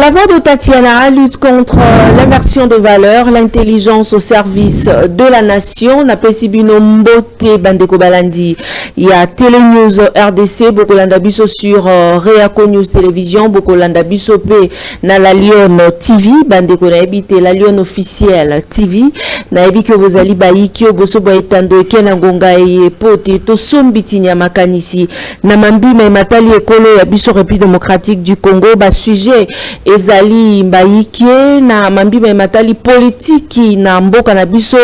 La voix de Tatiana lutte contre l'inversion de valeurs, l'intelligence au service de la nation. Na pesibino mbote bandeko balandi. Il y a Télénews RDC, Bokolanda Biso sur Reaco News Télévision, Bokolanda Biso P na la Lyon TV, bandeko na ebite la Lyon officielle TV. Na ebi que vous allez baiki boso boetando kena ngonga e pote to sombitinya makanisi na mambi me matali ekolo ya biso République démocratique du Congo ba sujet ezali mbaike na mambi me matali politiki na mboka na biso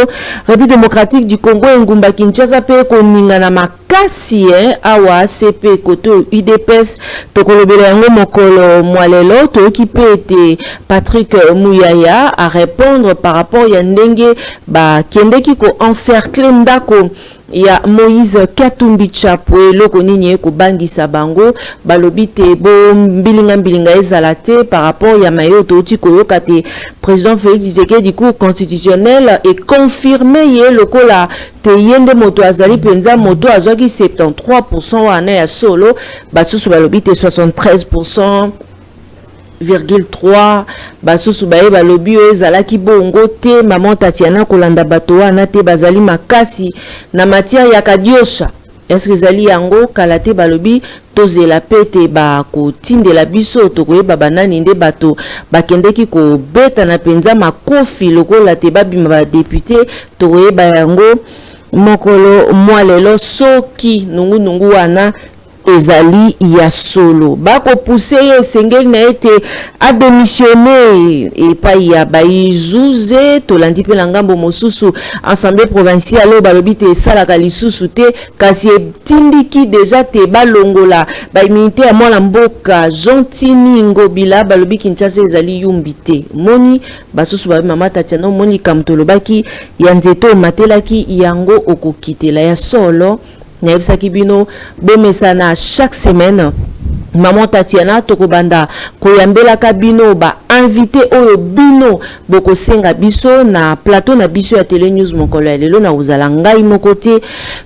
République démocratique du Congo ngumba Kinshasa pe ko ninga na makasi awa CP koto UDPS tokolobela yango mokolo mwalelo to occupé Patrick Muyaya à répondre par rapport ya ndenge ba kendeki ko encercler ndako ya Moïse Katumbi Chapwe loko nini ko bangisa bango balobi te bo mbilinga ezalate par rapport ya mayoto uti koyoka te président Félix Tshisekedi du cour constitutionnel et confirmé ye lokola te yende moto azali penza moto azwaki 73% wana ya solo basusu balobi te 73%. 3 basusu baye balobi ezalaki bongo te maman Tatiana kolanda bato wana te bazali makasi na matière ya kadiosha est-ce que zali yango kalate balobi tozela pete ba ko tindela biso to koyeba banani nde bato bakendeki ko beta na penza makofi lokola te babima ba député to koyeba yango mokolo mwalelo soki nungu wana ezali ya solo bako pousser sengeli na ete a démissionner et pas ya baizuze to landi pe na ngambo mosusu assemblée provinciale balobi te salaka lisusu te kasi tindiki déjà te balongola ba immunité ya mwana mboka Gentini Ngobila balobi Kinshasa ezali yumbite moni basusu ba mama Tatiana moni kamtolobaki ya nzeto matelaki yango okokitela ya solo. Naibsaki bino bomesana chaque semaine maman Tatiana tokobanda koyambela kabino ba invité oyo bino boko senga biso na plateau na biso ya Télénews mokolo ya lelo na uzala ngai mokote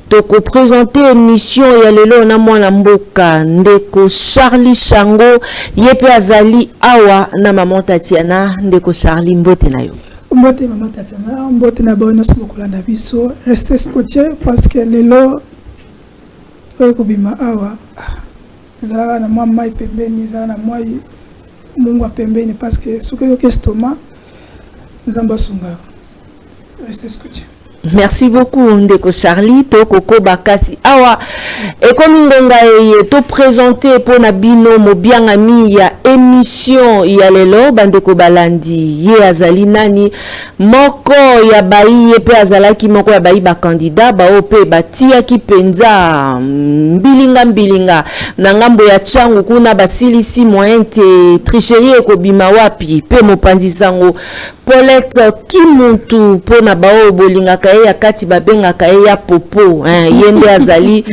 toko présenter émission ya lelo na mwana mboka ndeko Charlie Chango yepe azali awa na maman Tatiana ndeko Charlie mbote na yo. Mbote maman Tatiana mbote na bono mokolo na biso restez scotché parce que lelo ko bima awa zala na mwa mai pembeni zala na mwa mungu pembeni parce que ce que yo estoma nzamba sunga restez scotché. Merci beaucoup ndeko Charlie to koko bakasi awa et comme ngonga to présenter pour na bino mobianga mi ya émission ya lelo bandeko balandi ye azali nani moko ya bayi ye pe azalaki moko ya bayi ba candidat ba ope batia ki penza mbilinga na ngambo ya changu kuna basilisi moyente tricherie ko bima wapi pe mopandisango Paulette Kimuntu pona bao bolinga kae ya kati babenga kae ya popo yende azali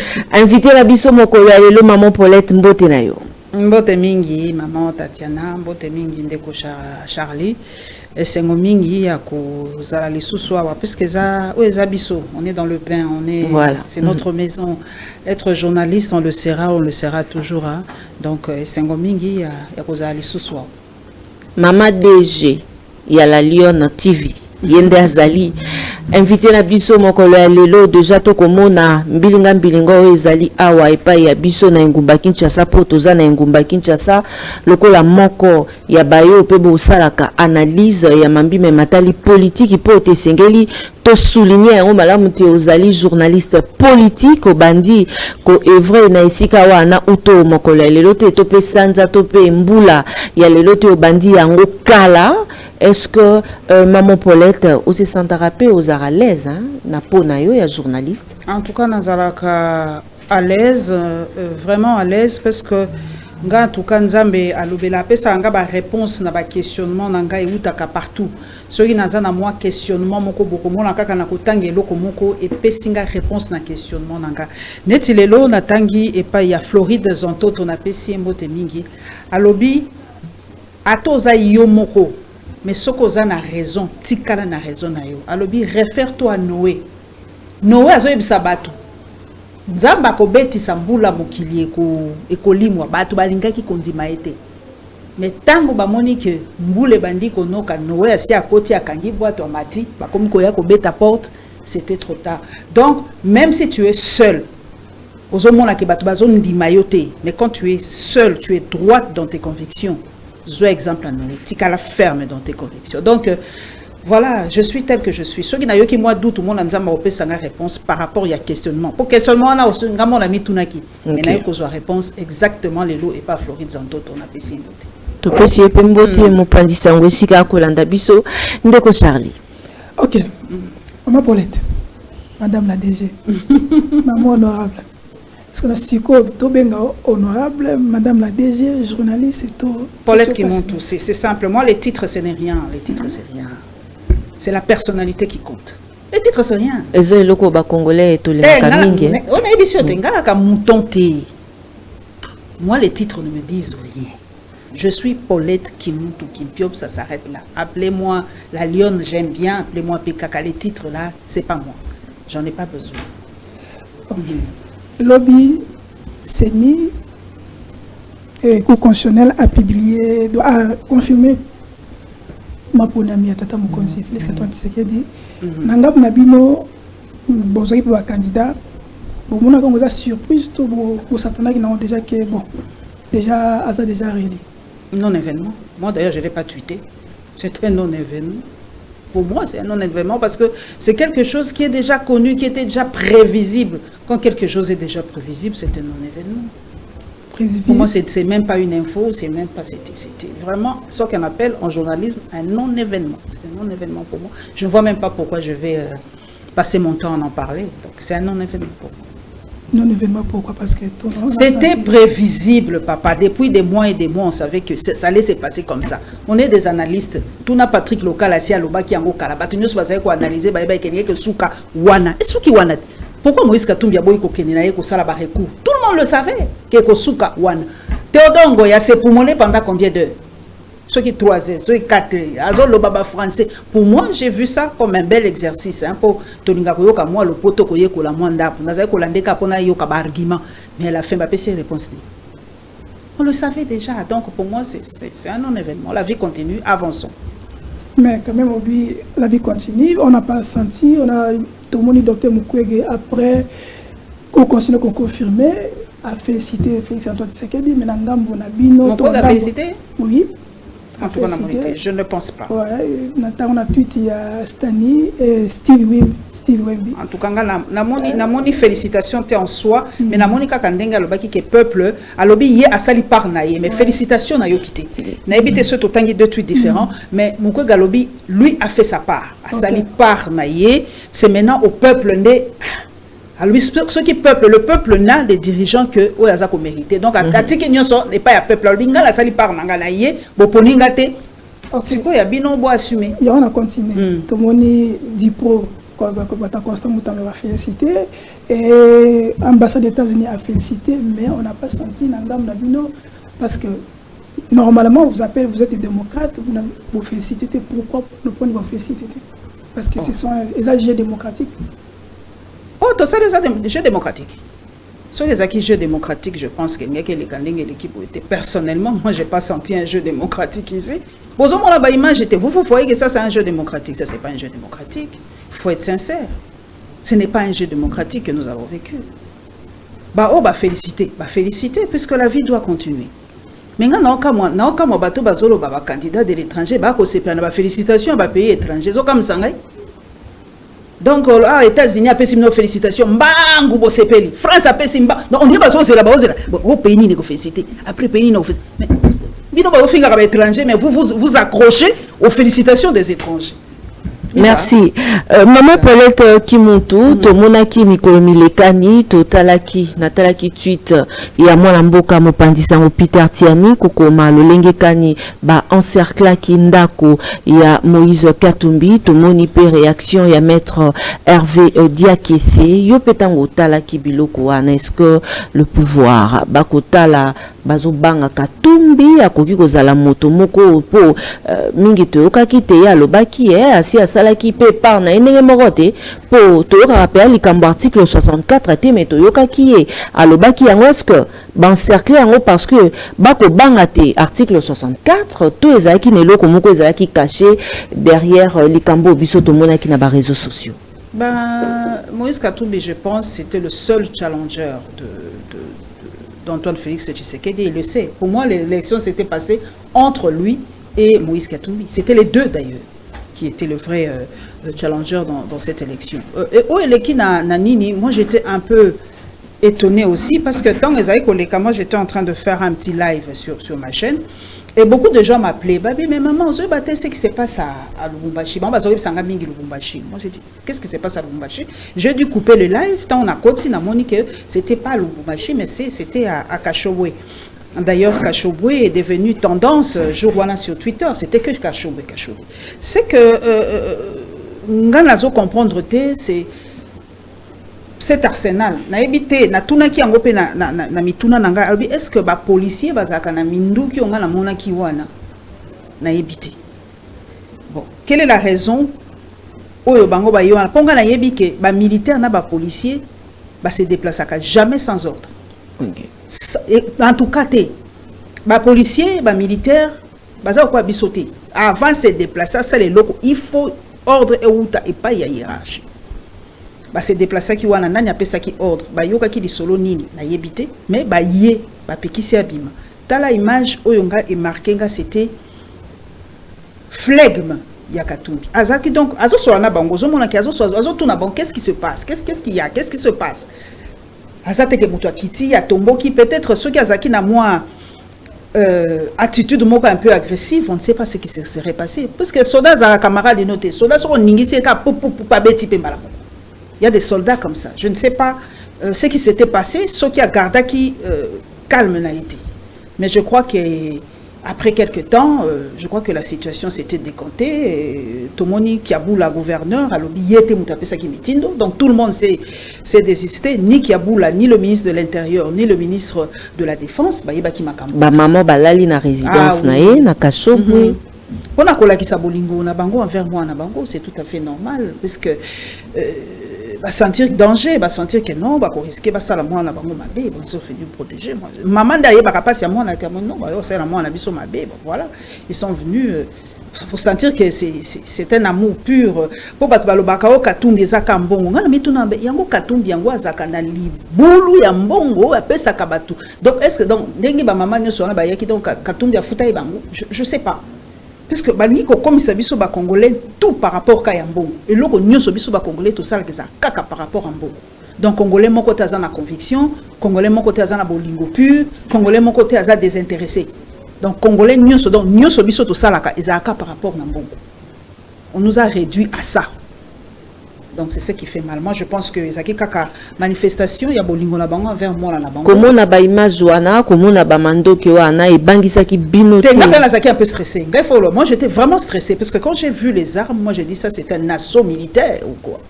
invité la biso mokolo ya lelo maman Paulette mbote na yo. Mbote mingi maman Tatiana mbote mingi ndeko Charlie esengo mingi ya kozala lisusu awa puisque za oeza biso on est dans le pain on est voilà. C'est notre maison être journaliste on le sera toujours hein. Donc esengo mingi ya kozala lisusu awa. Maman DG ya la Lyon TV yende azali invité na biso mokolo ya lelo déjà to komona mbilinga ezali awa epai ya biso na ngumba Kinshasa po toza na ngumba Kinshasa lokola moko ya bayo pe bo salaka analyse ya mambi me matali politique po te sengeli to souligner yango malamu te ozali journaliste politique obandi ko evre na esika wana uto mokolo ya lelo te to pe sanza to pe mbula ya lelo te obandi yango kala. Est-ce que maman Paulette aussi s'entarapé aux à l'aise hein na pona yo ya journaliste? En tout cas nazalaka à l'aise vraiment à l'aise parce que nga en tout cas nzambe alobela pesa nga ba réponse na ba questionnement na nga eutaka partout soki naza na moi questionnement moko boko mona kaka na kotanga eloko moko et pesinga réponse na questionnement na nga neti lelo na tangi et pa ya Floride Zonto to na pesi mbote mingi alobi atoza yo moko. Mais ce qu'on a raison, tikala na raison na yo. Alobi réfère-toi à Noé. Noé a zoe bisabatu. Nzamba ko beti sambula mokili eko limwa batu balingaki kondima ete. mais tango ba moni que mbule bandi konoka noé asi à côté à kangi boîte mati ba comme koya ko beta porte, c'était trop tard. Donc même si tu es seul, mais quand tu es seul, tu es droite dans tes convictions. Zo exemple analytique à la ferme dans tes convictions. Donc voilà, je suis tel que je suis. Ceux qui n'ont eu moi doute, tout le monde a une réponse par rapport à questionnement. Pour questionnement, on a aussi un ami Tunaki. Mais il y a une réponse exactement les lots et pas Floride Zanto, on a pessimé. Tu peux essayer de me prendre sangue si tu as un biso. Ndeko Charlie. Ok. Maman Paulette, Madame la DG, Maman honorable. Parce que la psycho, tout bien honorable, Madame la DG, journaliste et tout. Paulette qui monte tout. C'est simplement les titres, ce n'est rien. Les titres, c'est rien. C'est la personnalité qui compte. Les titres, c'est rien. Et ça, le Congolais et tout les Kamingue. On a émission de mouton. Moi, les titres ne me disent rien. Je suis Paulette Kimuntu Kimpiop, ça s'arrête là. Appelez-moi la lionne, j'aime bien. Appelez-moi Pekaka. Les titres là, c'est pas moi. J'en ai pas besoin. Okay. Lobby CENI et Cour constitutionnelle a publié, a confirmé ma ponami à Tata Mokonzi, Félix Antoine Tshisekedi. Nangap Nabino, Bozaki pour un candidat. Bon, mon avis, on a surprise, pour certains qui n'ont déjà que bon, déjà, ça déjà réalisé. Non-événement. Moi d'ailleurs, je ne l'ai pas tweeté. C'est un non-événement. Pour moi, c'est un non-événement parce que c'est quelque chose qui est déjà connu, qui était déjà prévisible. Quand quelque chose est déjà prévisible, c'est un non-événement. Pour moi, c'est même pas une info, c'est même pas... C'était vraiment ce qu'on appelle en journalisme un non-événement. C'est un non-événement pour moi. Je ne vois même pas pourquoi je vais passer mon temps à en parler. Donc c'est un non-événement pour moi. Non-événement, pourquoi? Parce que c'était prévisible, papa. Depuis des mois et des mois, on savait que ça allait se passer comme ça. On est des analystes. Tout n'a Patrick Local, assis à Loba, qui a un Kalaba. Tout le monde va analyser, que Souka, Wana. Et Souki Wana. Pourquoi Moïse Katumbi a boy ko Kenina ko sala ba recours? Tout le monde le savait que Souka Wana. Théodongo, il y a ses poumonnés pendant combien d'heures? Ceux qui 3 heures, ceux qui 4 heures, Azol le baba français. Pour moi, j'ai vu ça comme un bel exercice. Hein, pour Tolinga Koyoka, moi, le poto Koye Kola Mwanda, Nazaï Kolandeka Pona Yoka argument. Mais elle a fait ma PC réponse. On le savait déjà. Donc pour moi, c'est un non-événement. La vie continue, avançons. Mais quand même, la vie continue. On n'a pas senti, on a tout le monde, docteur Mukwege, après qu'on continue, qu'on confirme, a félicité Félix Antoine Tshisekedi, mais Nangambo Nabino. Mukwege a félicité? Oui. En tout cas, je ne pense pas. Ouais, on a tweeté, il y a Stani et Steve Wemby. En tout cas, namoni félicitations en soi, mais namoni kakandenga lobaki que peuple a lobby yé a sali par naïe, mais félicitations na yo quitté. Na évité ce totangi deux tweets différents, mais Moukou Galobi lui a fait sa part, a sali par naïe, c'est maintenant au peuple né. Alors, ce qui peuple, le peuple n'a des dirigeants que Oyazako mérité. Donc, à Katiki Nyoso n'est pas un peuple. Alors, Binga la sali par Nangalaye, Boponingate. C'est quoi, il y a Bino Bo assumé. On a continué. Tout le monde dit pro, Constant Moutame va féliciter. Et l'ambassade des États-Unis a félicité, mais on n'a pas senti Nangam Nabino parce que normalement, vous êtes des démocrates, vous félicitez. Pourquoi le point de vous féliciter? Parce que ce sont les agents démocratiques. Oh, tout ça, les jeux démocratiques. Sur les acquis jeux démocratiques, je pense que l'équipe était personnellement, moi, je n'ai pas senti un jeu démocratique ici. Posons-moi la image, vous voyez que ça, c'est un jeu démocratique. Ça, ce n'est pas un jeu démocratique. Il faut être sincère. Ce n'est pas un jeu démocratique que nous avons vécu. Féliciter, puisque la vie doit continuer. Mais quand on a candidat de l'étranger, félicitations à pays étranger. Donc, les États-Unis ont fait une félicitation. France a fait une donc, on dit que c'est là-bas. Au pays, il faut féliciter. Après, pays, il faut féliciter. Mais vous accrochez aux félicitations des étrangers. Merci. Maman Paulette Kimuntu, to monaki mikolomi lekani, to talaki, natalaki tweet, ya mwana mboka mopandisa mo Peter Tiani, kokoma lolenge kani, ba encercla ki ndako, ya Moïse Katumbi, to moni pe réaction ya maître Hervé Diakese, yo petango talaki biloko wana, est-ce que le pouvoir, bakotala, bazo banga Katumbi, akoki kozala moto moko po, mingi to okaki te ya lobaki, asi asala esalaki pe par na ndenge moko te po toyokaka pe likambo article 64 te mais toyokaki ye alobaki yango est-ce que bancercle yango parce que bakobanga te article 64 to ezalaki na eloko moko ezalaki caché derrière likambo biso tomonaki na baréseaux sociaux. Moïse Katumbi, je pense, c'était le seul challenger d'Antoine Félix Tshisekedi, il le sait. Pour moi, l'élection s'était passée entre lui et Moïse Katumbi. C'était les deux d'ailleurs qui étaient le vrai challenger dans cette élection. Et au Eleki Nanini, moi j'étais un peu étonné aussi parce que tant que moi j'étais en train de faire un petit live sur ma chaîne. Et beaucoup de gens m'appelaient, Babi, mais maman, ce qui se passe à Lubumbashi. Moi, j'ai dit, qu'est-ce qui se passe à Lubumbashi? J'ai dû couper le live, tant on a continué à moniquer que c'était pas à Lubumbashi, mais c'était à Kashobwe. D'ailleurs, Kashobwe est devenu tendance, jour sur Twitter, c'était que Kashobwe. C'est que, nous comprendre, c'est cet arsenal na ebité na tuna ki yango pe na mituna nanga est-ce que ba policier bazaka na minduki onga na mona ki wana na ebité. Bon, quelle est la raison oyo bango ba yo ponga na yebike ba militaire na ba policier ba se déplaçaka jamais sans ordre. Okay. En tout cas ba policier ba militaire baza quoi bisoter avant se déplacer ça les locaux il faut ordre et outa et pas ya hiérarchie. Ba se déplacer ki wana nani apesa ki ordre ba yoka ki di solo nini na yebité mais ba yé ba pekisi abima tala image oyonga et marqué nga c'était flegme ya Katumbi azaki donc azo so na bango zo mona ki azo tuna bon qu'est-ce qui se passe qu'est-ce qu'il y a qu'est-ce qui se passe azate ke muto akiti ya tomboki peut-être ceux qui azaki na moi attitude moko un peu agressive, on ne sait pas ce qui se serait passé parce que soldats za camarade noté soldats sont ningisi ka pa beti pe mbala. Il y a des soldats comme ça. Je ne sais pas ce qui s'était passé, ce qui a gardé qui calme n'a été. Mais je crois qu'après quelques temps, je crois que la situation s'était décomptée. Tomoni Kiaboula, gouverneur, a l'obligé donc tout le monde s'est désisté. Ni Kiaboula, ni le ministre de l'Intérieur, ni le ministre de la Défense. Maman Balali na résidence nae na Kashobwe. On a collé qui sabolingo na bango envers moi na bango, c'est tout à fait normal parce que va sentir danger, va sentir que non, va risquer, va ça la moi na bango ma bé, ils sont venus protéger moi. Maman d'ailleurs va pas si moi na non, c'est la moi na biso ma bé, voilà, ils sont venus faut sentir que c'est un amour pur. Pour battre balobaka o Katumbi ezaka mbongo. Ngana mituna yango Katumbi yango azaka na libulu ya mbongo apesa kabatu. Donc est-ce que donc ndenge ba maman nyoso na ba yaki donc Katumbi afuta bango? Je sais pas. Puisque balingi comme ça biso ba congolais tout par rapport à Yambongo et loko nyoso biso ba congolais tout ça ça kaka par rapport à Mbongo. Donc congolais mon côté azana conviction, congolais mon côté azana bolingo pur, congolais mon côté azana désintéressé. Donc congolais nyoso donc nyoso biso tout ça là ezaka par rapport à Mbongo. On nous a réduit à ça. Donc c'est ce qui fait mal. Moi je pense que ezaki kaka manifestation ya bolingo na bango envers moi na bango. Comment na ba image wana, comment na ba mandoki wana et bangisaki binoté. T'es un peu stressé. Moi j'étais vraiment stressé parce que quand j'ai vu les armes, moi j'ai dit ça c'est un assaut militaire ou quoi.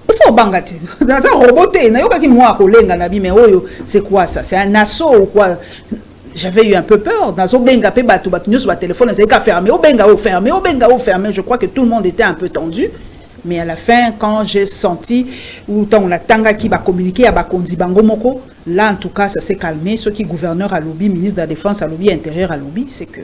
Il faut bangati. Dans un roboté, na yoka ki moi kolenga na bi mais oyo c'est quoi ça? C'est un assaut ou quoi? J'avais eu un peu peur. Dans Obenga pe batu nyos ba téléphone ezali ka fermé, Obenga o fermé. Je crois que tout le monde était un peu tendu. Mais à la fin, quand j'ai senti, ou tant la tanga qui va communiquer à Bakondi Bangomoko, là en tout cas ça s'est calmé. Ce qui gouverneur à lobby, ministre de la Défense à lobby, intérieur à lobby, c'est que...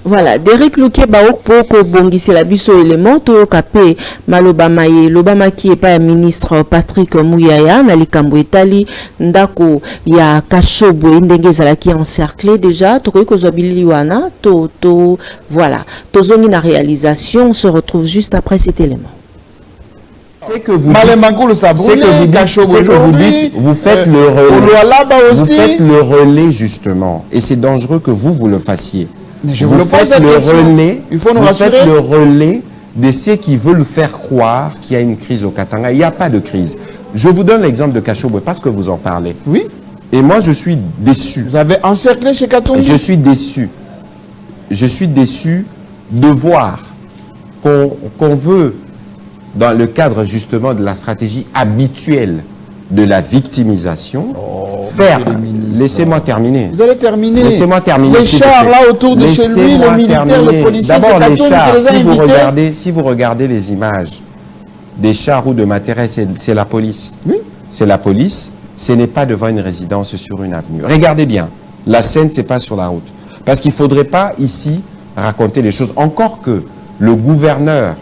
Voilà, Derek Luke Baok Poko Bongisi la biso élément, Toyokape Malobama ye, Lobama qui est pas ministre Patrick Mouyaya, Nalikambo Etali, Ndako, ya Kashobwe, Ndenge Zalaki encerclé déjà, Tokoyko Zobili Wana, voilà. Tozongi na réalisation, on se retrouve juste après cet élément. C'est que vous dites, vous faites le relais. Vous faites le relais justement, et c'est dangereux que vous le fassiez. Mais je vous faites le relais, il faut nous rassurer. Faites le relais de ceux qui veulent faire croire qu'il y a une crise au Katanga. Il n'y a pas de crise. Je vous donne l'exemple de Kashobwe parce que vous en parlez. Oui. Et moi, je suis déçu. Vous avez encerclé chez Katumbi. Je suis déçu. Je suis déçu de voir qu'on veut, dans le cadre justement de la stratégie habituelle de la victimisation, laissez-moi terminer. Vous allez terminer. Laissez-moi terminer. Les chars là autour de chez lui, le militaire, le policier, d'abord les c'est chars, qui les a invités. si vous regardez les images des chars ou de matériel, c'est la police. Oui. C'est la police, ce n'est pas devant une résidence sur une avenue. Regardez bien, la scène, c'est pas sur la route. Parce qu'il ne faudrait pas ici raconter les choses. Encore que le gouverneur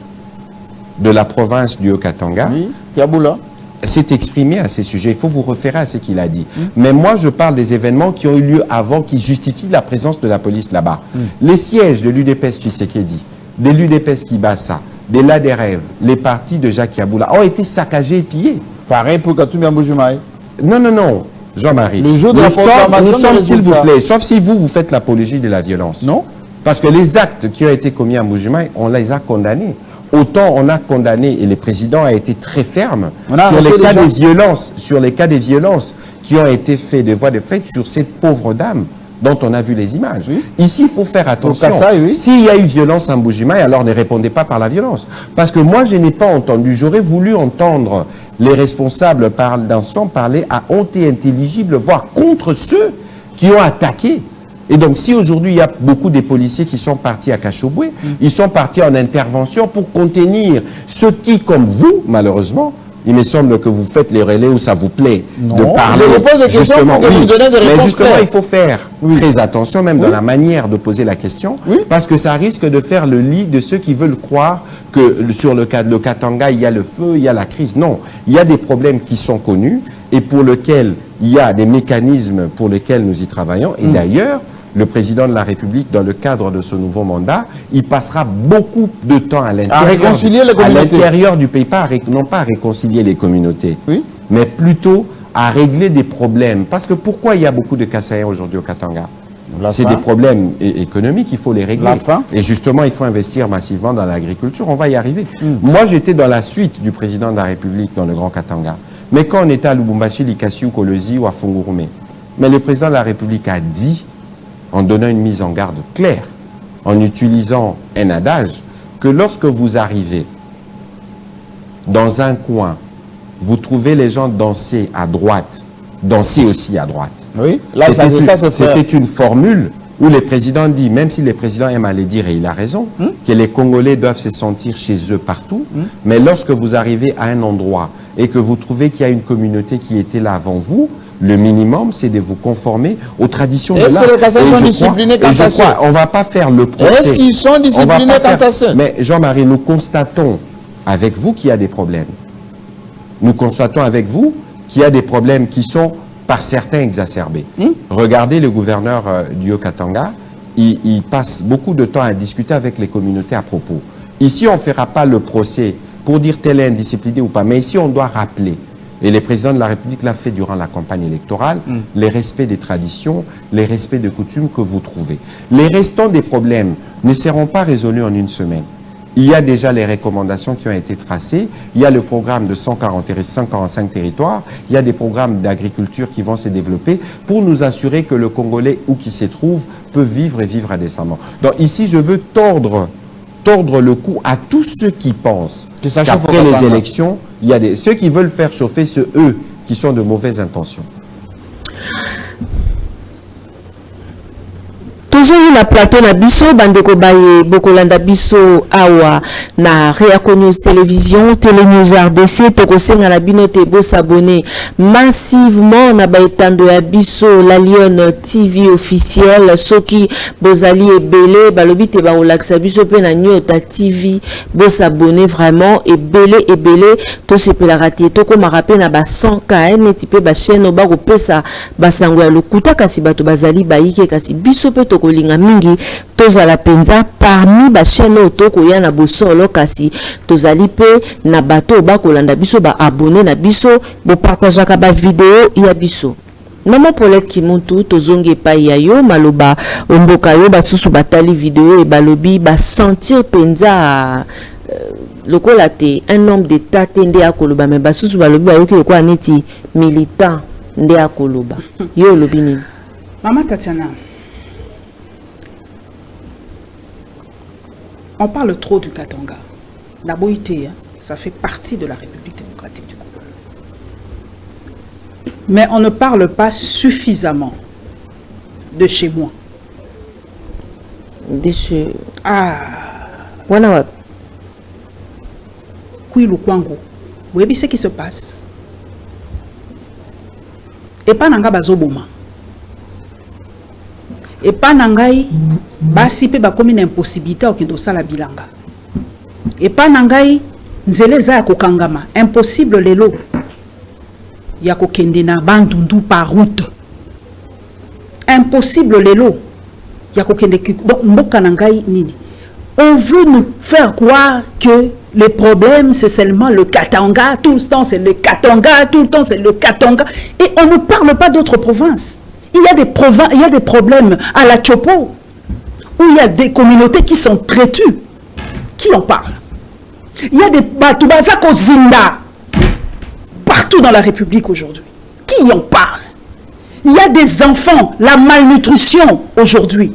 de la province du Haut-Katanga, Oui, Tiaboula. s'est exprimé à ces sujets. Il faut vous référer à ce qu'il a dit. Mais moi, je parle des événements qui ont eu lieu avant, qui justifient la présence de la police là-bas. Les sièges de l'UDPS Tshisekedi, de l'UDPS Kibasa, de l'ADREV, les partis de Jacques Yaboula ont été saccagés et pillés. Pareil pour Katumbi Amboujumaï. Non, non, non, Jean-Marie. Le jour de Nous la proclamation nous sommes, des s'il vous résultats. plaît, sauf si vous faites l'apologie de la violence. Non. Parce que les actes qui ont été commis à Mbujimaï, on les a condamnés. Autant on a condamné, et le président a été très ferme On a sur les arrêté cas les gens. des violences, sur les cas des violences qui ont été faits, de voies de fait sur cette pauvre dame dont on a vu les images. Oui. Ici, il faut faire attention. Kassai, oui. S'il y a eu violence à Mbujimaï, alors ne répondez pas par la violence. Parce que moi, je n'ai pas entendu, j'aurais voulu entendre les responsables d'instant parler à honte et intelligible, voire contre ceux qui ont attaqué. Et donc, si aujourd'hui, il y a beaucoup de policiers qui sont partis à Kachobwe, ils sont partis en intervention pour contenir ceux qui, comme vous, malheureusement, il me semble que vous faites les relais où ça vous plaît Non, de parler. je vous pose des questions Justement, pour que vous me donnez des mais réponses justement, claires. il faut faire très attention, même dans la manière de poser la question, parce que ça risque de faire le lit de ceux qui veulent croire que sur le Katanga, il y a le feu, il y a la crise. Non, il y a des problèmes qui sont connus et pour lesquels il y a des mécanismes pour lesquels nous y travaillons. Et d'ailleurs, le président de la République, dans le cadre de ce nouveau mandat, il passera beaucoup de temps à réconcilier les communautés. l'intérieur du pays, non pas à réconcilier les communautés, mais plutôt à régler des problèmes. Parce que pourquoi il y a beaucoup de Kassaïens aujourd'hui au Katanga? C'est des problèmes économiques, il faut les régler. La faim. Et justement, il faut investir massivement dans l'agriculture, on va y arriver. Moi, j'étais dans la suite du président de la République dans le Grand Katanga. Mais quand on était à Lubumbashi, Likasiou, Kolosi ou à Fungurume, mais le président de la République a dit, en donnant une mise en garde claire, en utilisant un adage, que lorsque vous arrivez dans un coin, vous trouvez les gens danser à droite, danser aussi à droite. Oui, là, ça se fait. C'était une formule où le président dit, même si le président aime à le dire, et il a raison, que les Congolais doivent se sentir chez eux partout, mais lorsque vous arrivez à un endroit et que vous trouvez qu'il y a une communauté qui était là avant vous, le minimum, c'est de vous conformer aux traditions de l'art. Est-ce que les Kassais sont disciplinés quant à ça? On ne va pas faire le procès. Est-ce qu'ils sont disciplinés quant à ça? Mais Jean-Marie, nous constatons avec vous qu'il y a des problèmes. Nous constatons avec vous qu'il y a des problèmes qui sont par certains exacerbés. Regardez le gouverneur du Haut-Katanga, il passe beaucoup de temps à discuter avec les communautés à propos. Ici, on ne fera pas le procès pour dire tel est indiscipliné ou pas, mais ici, on doit rappeler, et le président de la République l'a fait durant la campagne électorale, les respects des traditions, les respects des coutumes que vous trouvez. Les restants des problèmes ne seront pas résolus en une semaine. Il y a déjà les recommandations qui ont été tracées, il y a le programme de 145 territoires, il y a des programmes d'agriculture qui vont se développer pour nous assurer que le Congolais, où qu'il se trouve, peut vivre et vivre décemment. Donc ici, je veux tordre le cou à tous ceux qui pensent qu'après les élections, il y a ceux qui veulent faire chauffer, c'est eux qui sont de mauvaises intentions. Tozongi na plateau na biso bandeko baye bokolanda biso awa na Réaco News Télévision, Télénews RDC, tokosenga na bino te bo s'abonner massivement na baetando ya biso la Lyon TV officiel, soki bozali ebele balobi te ba olakisa biso pe na Nyota TV, bo s'abonner vraiment ebele to sepela raté to ko marape na ba 100K neti pe ba chaîne ba ko pesa basango ya lokuta kasi bato bazali bayike kasi biso pe kolinga mingi tozala penza parmi ba chaîne otoko ya na bosolo kasi tozali pe na bato ba kolanda biso ba abonné na biso bo partageaka ba vidéo ya biso. Maman Paulette Kimuntu tozonge pa ya yo maloba omboka yo basusu batali vidéo e balobi ba sentir penza lokola te un homme d'état nde akoloba mais basusu balobi bayoki lokola neti militant nde akoloba yo lobi nini? Maman Tatiana, on parle trop du Katanga. La Boïté, ça fait partie de la République démocratique du Congo. Mais on ne parle pas suffisamment de chez moi. De chez... Ah. Voilà. Oui, le Kwango. Vous voyez ce qui se passe. Et pas nanga bazoboma. Et pas nangai basipe ba comme une impossibilité au kindo sala bilanga. Et pas nangai nzeleza ya kokangama. Impossible lelo. Ya kokende na bandundu par route. Impossible lelo. Ya kokende donc mboka nangai nini. On veut nous faire croire que le problème c'est seulement le Katanga, tout le temps c'est le Katanga, tout le temps c'est le Katanga, et on ne parle pas d'autres provinces. Il y a des problèmes à la Chopo, où il y a des communautés qui sont traitues. Qui en parle? Il y a des Batubazako Zinda, partout dans la République aujourd'hui. Qui en parle? Il y a des enfants, la malnutrition aujourd'hui.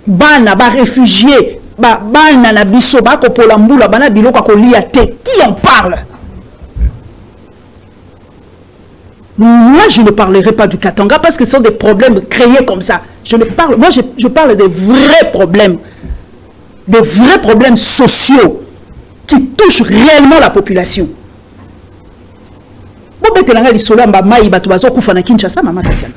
Bana, réfugiés, bana na biso ba ko polambula bana biloko ko liate. Qui en parle? Moi je ne parlerai pas du Katanga parce que ce sont des problèmes créés comme ça. Je parle des vrais problèmes sociaux qui touchent réellement la population. Bon betelanga li solo mba mai batu bazo kufa na Kinshasa mama Tatiana.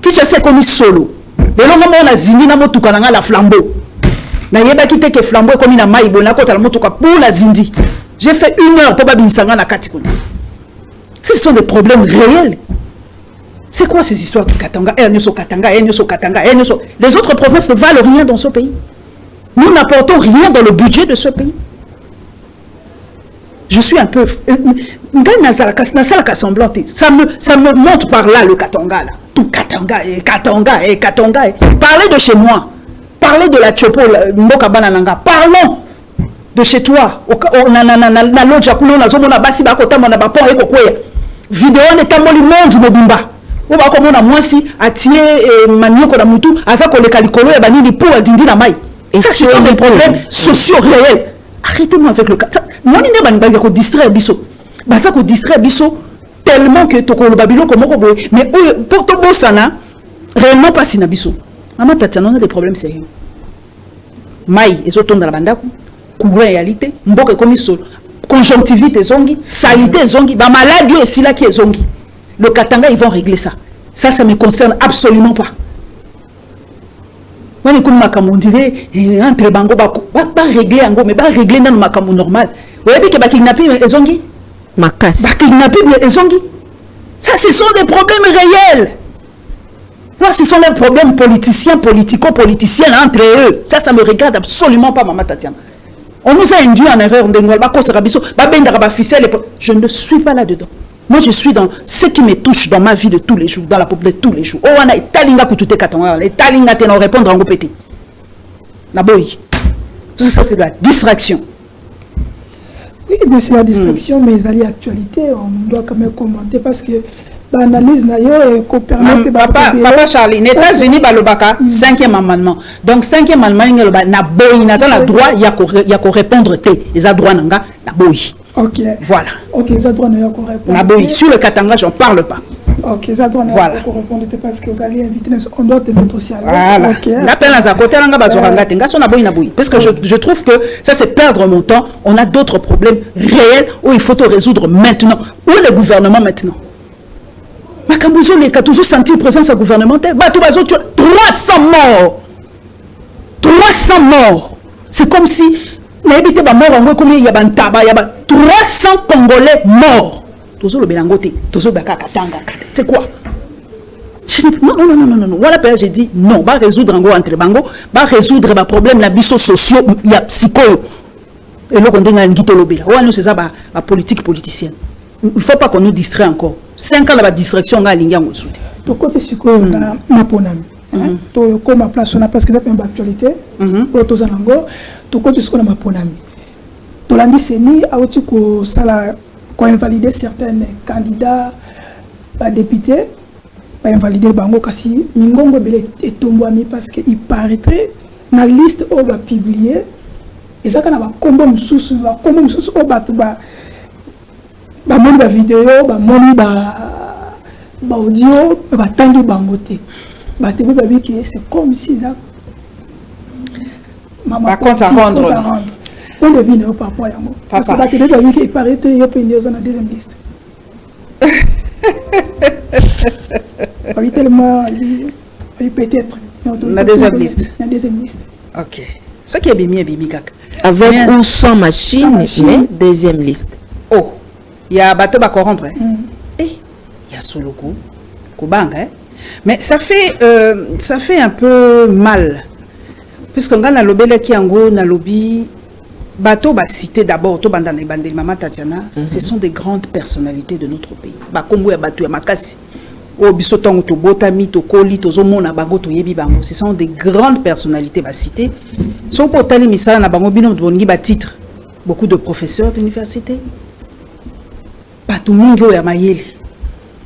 Kinshasa comme solo. Lelo ngamo na zindi na motuka na la flambeau. Na yeba kite ke flambeau comme na mai bona ko tala motuka pour la zindi. J'ai fait 1 heure pour babimisanga na kati kuna. Ce sont des problèmes réels. C'est quoi ces histoires du Katanga? Les autres provinces ne valent rien dans ce pays. Nous n'apportons rien dans le budget de ce pays. Je suis un peu... Ça me montre par là le Katanga. Là. Tout Katanga. Parlez de chez moi. Parlez de la Chopo, Mboka Banananga. Parlons de chez toi. Vidéo netamboli monde mobimba. Oba komona mwasi atie manioko na mutu azako le kalikolo ya banini pour adindi na mai. Ça ce sont des problèmes sociaux réels. Arrêtez-moi avec le cas. Moi ni ne bani banga ko distraire biso. Baza ko distraire biso tellement que tokolo babilo komoko boy. Mais pour to bosana réellement pas sina biso. Maman Tatiana on a des problèmes sérieux. Mai ezotonda la bandako. Courant réalité, mboka comme solo. Conjonctivite zongi, salité zongi, ba maladie aussi là qui est zongi. Le Katanga, ils vont régler ça. Ça me concerne absolument pas. Moi, on dirait, entre bango, pas régler en go, mais pas régler dans le makamou normal. Vous voyez que ba kidnapper les zongi? Makas. Ba kidnapper les zongi. Ça, ce sont des problèmes réels. Moi, ce sont les problèmes politico-politiciens entre eux. Ça me regarde absolument pas, Maman Tatiana. On nous a induit en erreur. Je ne suis pas là-dedans. Moi, je suis dans ce qui me touche dans ma vie de tous les jours, dans la pop de tous les jours. Oh, on a Italinga pour tout Katanga. Italinga te non répondre en petit. Ça, c'est de la distraction. Oui, mais c'est la distraction, mais il y a l'actualité. On doit quand même commenter parce que l'analyse d'ailleurs permet. Papa Charlie, les États-Unis, balobaka, 5e amendement. Donc, 5e amendement, il y a droit, il y a qu'à répondre. Il y a droit, il y a ok. Voilà. Ok, il y a droit, il y a qu'à répondre. Sur le Katanga, j'en parle pas. Ok, il y a droit, il y a qu'à répondre parce que vous allez inviter, on doit te mettre aussi à l'aise. Voilà. L'appel à côté, parce que je trouve que ça, c'est perdre mon temps. On a d'autres problèmes réels où il faut te résoudre maintenant. Où est le gouvernement maintenant? Makambuzo les cas toujours sentir présence gouvernementale. 300 morts. 300 morts. C'est comme si n'habité ba mort en comme il y a 300 Congolais morts. Toujours le Bélangoté, toujours le Katanga. C'est quoi? Non. Voilà, j'ai dit non. Va résoudre en gros entre bango, va résoudre les problèmes la biso sociaux, il y a psycho. Et là, on dit ngito lobela. Ouais, nous c'est ça la politique politicienne. Il ne faut pas qu'on nous distrait encore. 5 ans la distraction nga lingi ngo soute. To côté psycho na ponami. To comme ma place on a parce que ça fait une actualité. Pour tous anango, to côté psycho na ponami. To landi seni awti ko sala ko invalider certains candidats pas députés, pas invalider bango kasi ningongo belé etombwami parce que il paraîtrait na liste on va publier et ça kana ba kombo mususu o batu ba bamoni ba vidéo bamoni ba audio batangi bangote batebe babiki c'est comme si ça maman compte à rendre on devine au papa yango parce que batebe babiki il paraît que yo pende dans la deuxième liste oui tellement oui peut-être la deuxième liste ok ce qui est bimi kaka avec ou sans machine mais deuxième liste oh il y a bateau ba corrompre eh il y a Soloko Kubanga mais ça fait un peu mal puisque on a lobby qui ango na lobby bateau ba cité d'abord to bandana bandeli Maman Tatiana ce sont des grandes personnalités de notre pays ba kombo ya bateau ya makasi o bisotongo to botami to koli to zomona bango to yebi bango ce sont des grandes personnalités ba cité so potali misala na bango bino bongi ba titre beaucoup de professeurs d'université bato mingi o ya mayele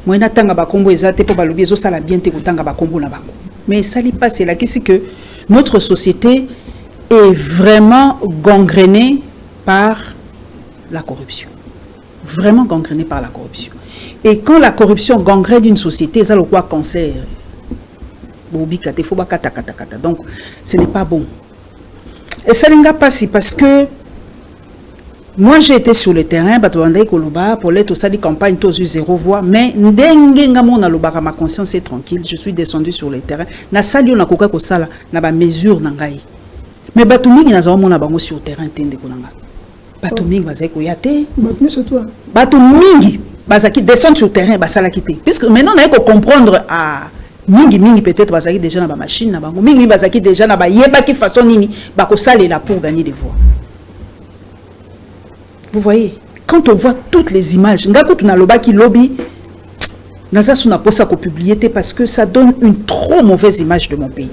moyena tanga ba kombo ezate po balobi zo sala bien te kutanga ba kombo na bango mais ça li passe là qu'ici que notre société est vraiment gangrénée par la corruption vraiment gangrénée par la corruption. Et quand la corruption gangrène d'une société, ça le quoi cancer. Donc, ce n'est pas bon. Et ça n'est pas si parce que moi j'ai été sur le terrain, pour l'être au sali campagne, tous eu 0 voix, mais ma conscience est tranquille. Je suis descendu sur le terrain. Na sali on a koka ko sala na ba mesure nangai. Mais batumi na za mona bango sur le terrain tende konanga. Batumi bazai ko yate. Batumi sur toi. Batumi bazaki descendre sur le terrain basala kité puisque maintenant on a comprendre à mingi peut-être bazaki déjà na ba machine na bango mingi bazaki déjà na ba yeba ki façon nini ba ko salela pour gagner des voix. Vous voyez quand on voit toutes les images ngako tuna loba ki lobby naza suna posa ko publier parce que ça donne une trop mauvaise image de mon pays.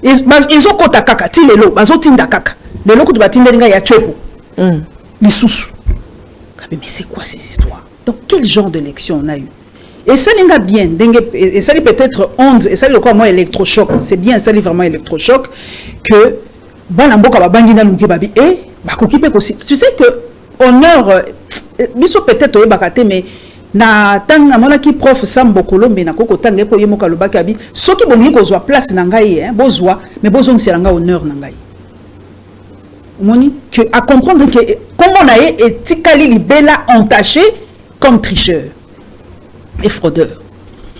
Ils ont kota kaka ti lelo bazo tinda kaka lelo ko batinda nga ya chopo lisusu mais c'est quoi ces histoires? Donc, quel genre d'élection on a eu? Et ça n'est pas bien. Et ça peut-être 11. Et ça, le quoi, moi, électrochoc. C'est bien, ça, vraiment électrochoc. Que, tu sais que, honneur, biso peut-être, mais, na tanga mona ki prof sambo kolombe na koko tanga po yemoka lobaki abi soki bongi ko zwa place na ngai bozwa mais bozong selanga honneur na ngai moni que à comprendre que comment on a etikali libela entaché comme tricheur et fraudeur.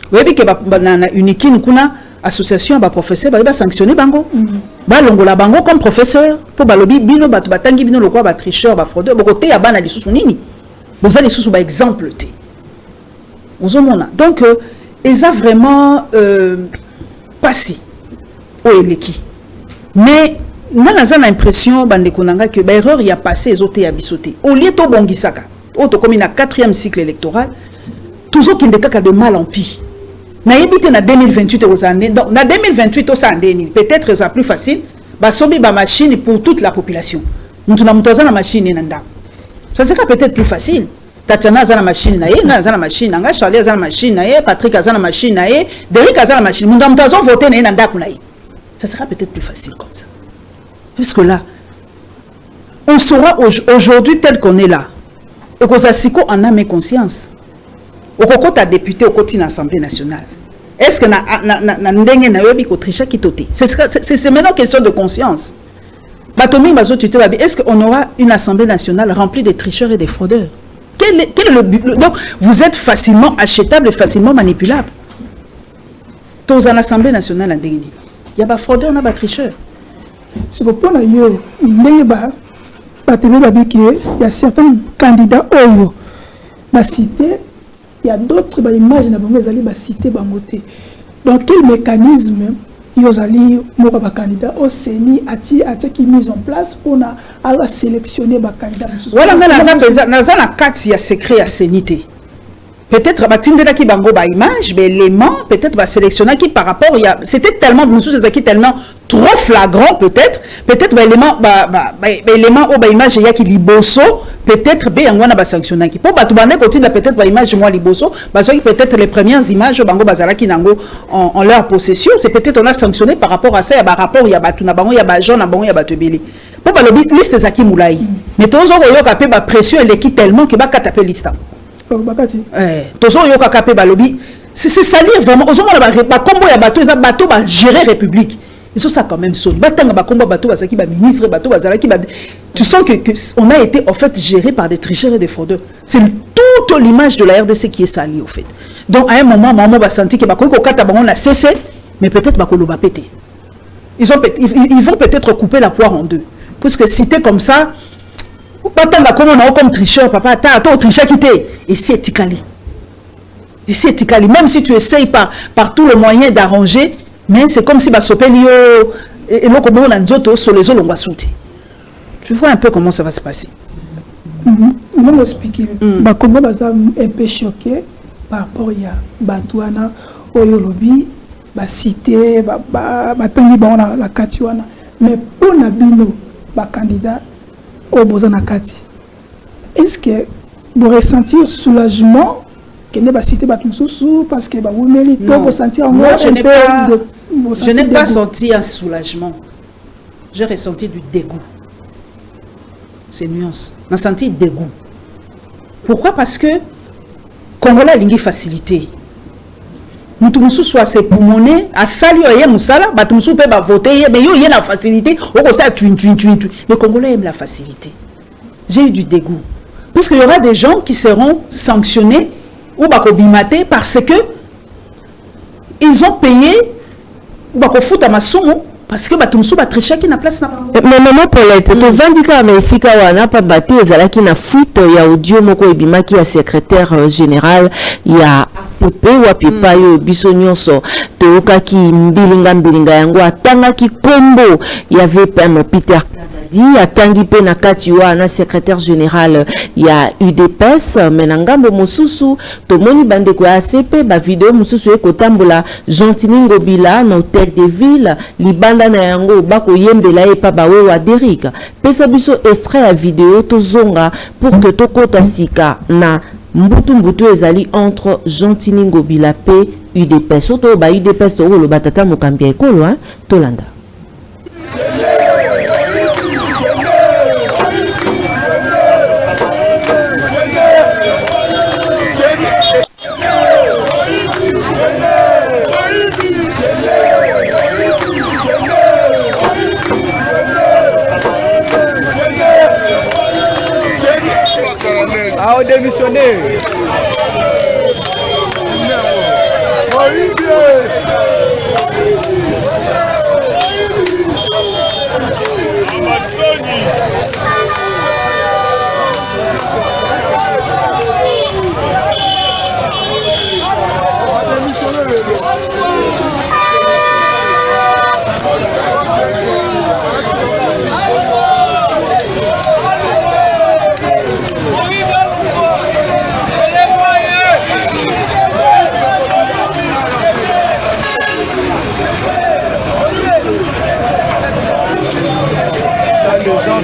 Vous voyez que na unique kuna association ba professeur ba sanctionner bango. Ba longola bango comme professeur pour balobi bino ba batangi bino lokwa ba tricheur ba fraudeur bo côté ya bana lisusu nini. Boza lisusu ba exemple té. Ozomona. Donc ils a vraiment passé au eleki. Mais moi j'ai l'impression bande konanga que ba erreur y a passé ezoté ya bisoté. Au lieu to bongisaka auto comme na 4e cycle électoral toujours qu'il de mal en pis na yebite na 2028 aux années donc na 2028 au sandeni peut-être ça plus facile ba sombi ba machine pour toute la population mutu na mutoza na machine nanda ça sera peut-être plus facile Tatiana za na machine na ye na za na machine nga Charlie za na machine na ye Patrick za na machine na ye Derrick za na machine mutu mutoza voter na nanda kuna ye ça sera peut-être plus facile comme ça puisque là on saura aujourd'hui tel qu'on est là et que ça siko en âme et conscience au côté député au côté de l'Assemblée nationale est-ce que na ndenge na yobi ko tricha kitoté c'est maintenant question de conscience batomi bazo tuté babi est-ce qu'on aura une Assemblée nationale remplie de tricheurs et de fraudeurs quel est le but donc vous êtes facilement achetable et facilement manipulable tous en Assemblée nationale ndenge il y a ba fraudeur na ba tricheur c'est pour na yo ndenge ba il y a certains candidats oyo ba cité il y a d'autres ba images na bango ezali ba cité bangote donc quel mécanisme yo zali moko ba candidat au CENI ati qui mise en place pour na à sélectionner ba candidat voilà mais naza na kati ya secret ya CENI peut-être batindela ki bango ba image mais élément peut-être ba sélectionner qui par rapport il y a c'était tellement nous qui tellement trop flagrant peut-être élément élément au ba image ya ki liboso peut-être be yangwana ba sanctionner ki pour batu bande continue peut-être ba image moi liboso parce que peut-être les premières images bango bazala ki nango en leur possession c'est peut-être on a sanctionné par rapport à ça ya ba rapport ya batu na bango ya ba gens na bango ya batu belé pour ba lobby liste zaki moulai mais tozo yoka pe ba pression l'équipe tellement que ba katape liste tozo yoka kapé balobi c'est salir vraiment aux hommes ba combo ya bateau ça bateau ba gérer république ils sont ça quand même son batanga ba combo bateau bazaki ba ministre bateau bazalaki ba tu sens que on a été en fait géré par des tricheurs et des fraudeurs c'est toute l'image de la RDC qui est salie au fait donc à un moment maman va sentir que ba ko kata bango na cessé mais peut-être ba ko lo ba péter ils vont peut-être couper la poire en deux parce que si t'es comme ça batanga comme on a comme tricheur papa t'as tricheur qui t'es et c'est éticali. Et c'est éticali. Même si tu essayes par tous les moyens d'arranger, mais c'est comme si Basopelio et l'autre comme on a d'autres sur les autres on va sauter. Tu vois un peu comment ça va se passer. On va expliquer. Comment on un peu choqué par rapport à Batouana, Oyolobi, Cité, Tangi la Katiwana. Mais pour Nabino, candidat au Bozanakati, est-ce que vous ressentez soulagement? Que ne pas citer Batoussou parce que vous méritez pour sentir en moi. Je n'ai pas senti un soulagement. J'ai ressenti du dégoût. C'est nuance. J'ai senti dégoût. Pourquoi? Parce que Congolais a une facilité. Nous soit c'est pour monnaie à saluer à Moussala, Batoussou peut voter, mais il y a la facilité. Les Congolais aiment la facilité. J'ai eu du dégoût. Parce qu'il y aura des gens qui seront sanctionnés ou bakobimate parce que ils ont payé ou bakofuta masumu parce que batumsu batricha qui na place na mais maman Paulette to vandika mais sika wana pa baté ezalaki na fuite ya audio moko ebimaki ya secrétaire général ya ACP wa pipa yo biso nyonso toyokaki mbilinga yango atangaki kombo ya VPM Peter atangi pe na kati wana secrétaire général ya UDPS menangambo mosusu tomoni bandeko ya ACP ba vidéo mosusu ekotambola Gentini Ngobila na hôtel de ville libanda na yango bako yembela e pa bawe wa Derika pesa biso extrait ya vidéo tozonga pour que tokota sika na mbutu ezali entre Gentini Ngobila pe UDPS soto ba UDPS to lo batata mokambia ekolo tolanda. Démissionner.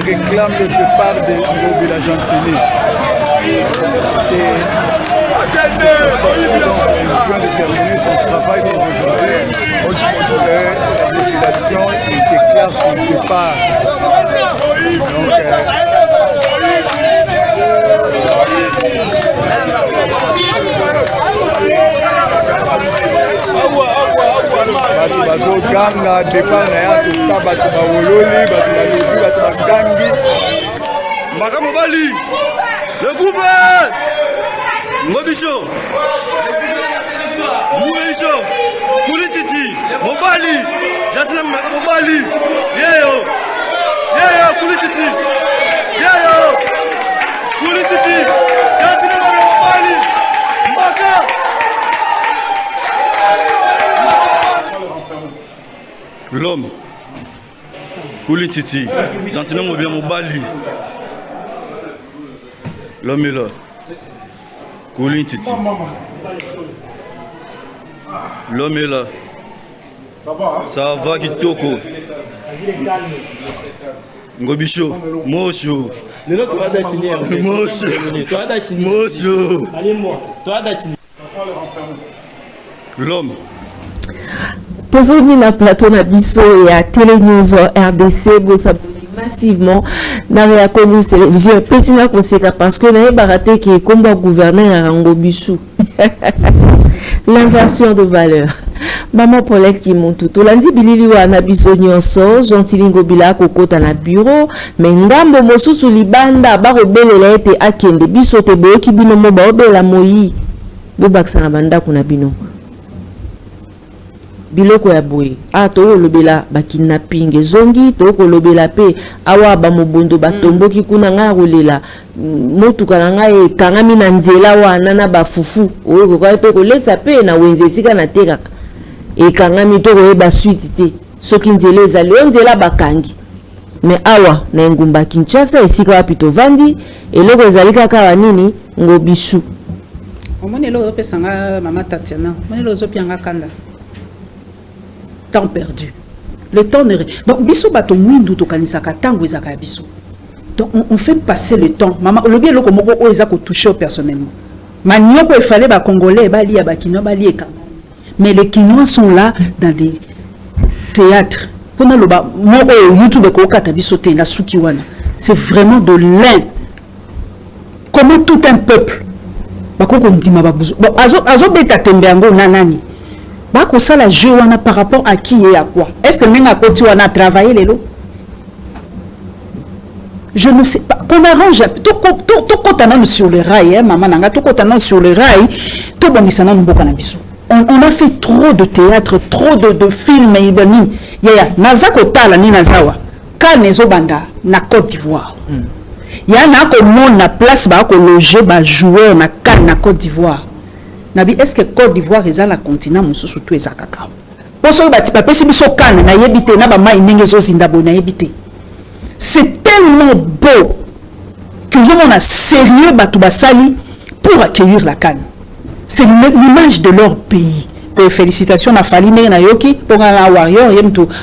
Réclame le départ de Ngobila Gentini. C'est sorti, donc il vient de terminer son travail pour aujourd'hui. La population est claire sur le départ. Bato bazoganga départ na ya tuta bato bawololi bato balobi bato bagangi Mbaka Mobali le gouvernement Ngobicho Kulititi Mobali Jatina Mbaka Mobali yeyo Kulititi yeyo Kulititi Jatina Mbaka Mobali Mbaka l'homme Kulititi Gentiment Ngobila Mobali l'homme est là Kulititi l'homme est là ça va kitoko Ngobicho Mosho l'homme tozoni na plateau na biso ya Télé News RDC bosaboli massivement dans la télévision pétina conséquent parce que n'avait baraté qui est comme gouverneur à Rangobichou. L'inversion de valeur. Maman Paulette qui monte tout lundi bilili wana biso nyonso Gentilingo bila kokota na bureau mais ngambo mosusu libanda ba robelela ete akende biso te boyoki bino mo ba obela moyi bobakisa na banda kuna bino biloko ya boye to lobela ba kidnapping ezongi to ko lobela pe awa ba mobondo batomboki kuna nga rolela motuka na nga ekangami na nzela wana na bafufu oyo ko pe ko lesa pe na wenze esika na tekaka ekangami to koyeba suite te soki nzela ezali nzela bakangi mais awa na ngumba Kinshasa esika wapi tovandi eloko ezali kaka wanini Ngobishu omonelo opesanga mama Tatiana omonelo ozopianga kanda temps perdu le temps ne donc biso bato mwindu tokanisaka tango ezaka biso donc on fait passer le temps maman le bien loko moko o ezako toucher personnellement manioko il fallait ba congolais ba lia ba kino ba lieka mais les Kinois sont là dans les théâtres. C'est vraiment de l'un. Comment tout un peuple, par rapport à qui et à quoi? Est-ce que nous avons travaillé les lots? Je ne sais pas. Qu'on arrange tout sur le rail, maman nanga, tout sur le rail, tout bon on a fait trop de théâtre, trop de films et ibani. Yaya, nazako tala ni nazawa. Ka nezo banda na Côte d'Ivoire. Ya na ko mon na place ba ko loger ba joueur na kan na Côte d'Ivoire. Nabi est-ce que Côte d'Ivoire est la continent mususu tu ezaka kakao. Poso ba ti pa pesi biso kan na yebite na ba mai ndenge zo zindabo na yebite. C'est tellement beau que on a sérieux batu basali pour accueillir la canne. C'est l'image de leur pays. Félicitations à Falime et Nayoki pour un warrior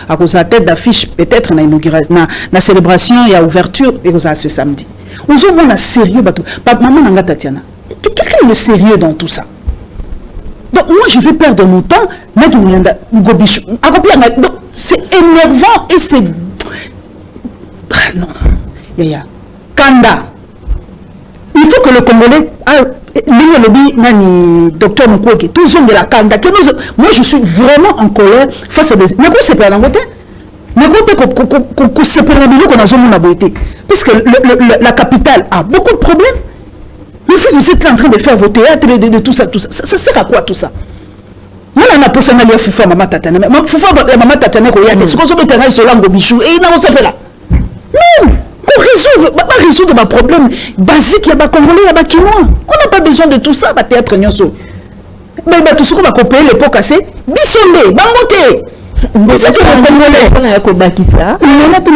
à cause de la tête d'affiche peut-être na célébration et à ouverture et ce samedi. Aujourd'hui on a sérieux maman nanga Tatiana. Quel est le sérieux dans tout ça? Donc moi je vais perdre mon temps c'est énervant et c'est non yaya Kanda. Il faut que le Congolais docteur Mukwege, tout ça de la Kanda. Moi, je suis vraiment en colère face à des. Mais quoi, c'est pas la beauté? Mais quoi, c'est pas la beauté qu'on a zone la beauté? Parce que la capitale a beaucoup de problèmes. Mais vous êtes en train de faire vos théâtres et de tout ça, tout ça. Ça sert à quoi tout ça? Moi, on a posé un allié Foufa, Maman Tatana. Foufa, Maman Tatana, il y a des choses qui sont sur l'angle bichou. Et il n'a pas là. Non! On résoudre ma problème basique, il y a des Congolais, il y a des Kinois. On n'a pas besoin de tout ça, bah théâtre nyonso. Mais tout ce qu'on va couper, les pots cassés, bisombe, bamoté. C'est ça que les Congolais. On a tout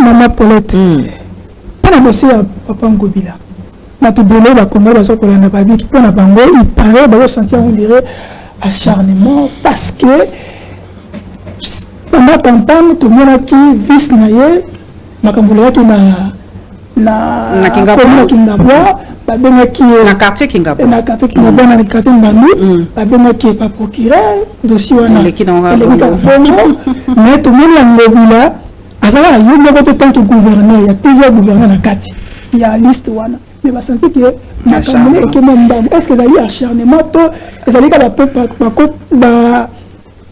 maman Paulette. On a bossé à Papa Ngobila. On a tout brûlé, la Congolais, parce qu'on a pas vu qu'il a bango, il paraît, on sentir, on dirait, acharnement, parce que pendant tant tout le monde qui vise naïe. Makambolaki na Kingabwa babengaki na quartier Kingabwa na quartier Ndandu babengaki pa procureur dossier wana mais tout le monde Ngobila azala yumba ko tant que gouverneur il y a plusieurs gouverneurs na kati il y a liste wana mais ba senti que makambolaki ke mbambo est-ce que ça y a acharnement to ezali ka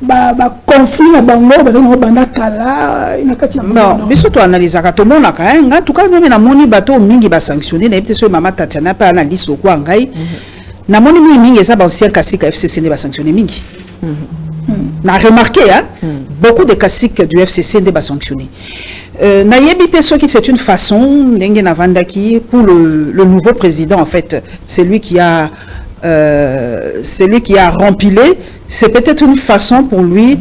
ba conflit na bango bazana banda kala inakati non biso to analyse ka to mona ka nga tout cas même na moni bato mingi ba sanctionner na peut-être Maman Tatiana pa analyse ko ngai na moni mingi eza ba ancien kasika FCC ne ba sanctionner mingi na remarqué beaucoup de kasiks du FCC ne ba sanctionner na yebite ce qui c'est une façon ndenge na vandaki pour le nouveau président en fait c'est lui qui a rempilé. C'est peut-être une façon pour lui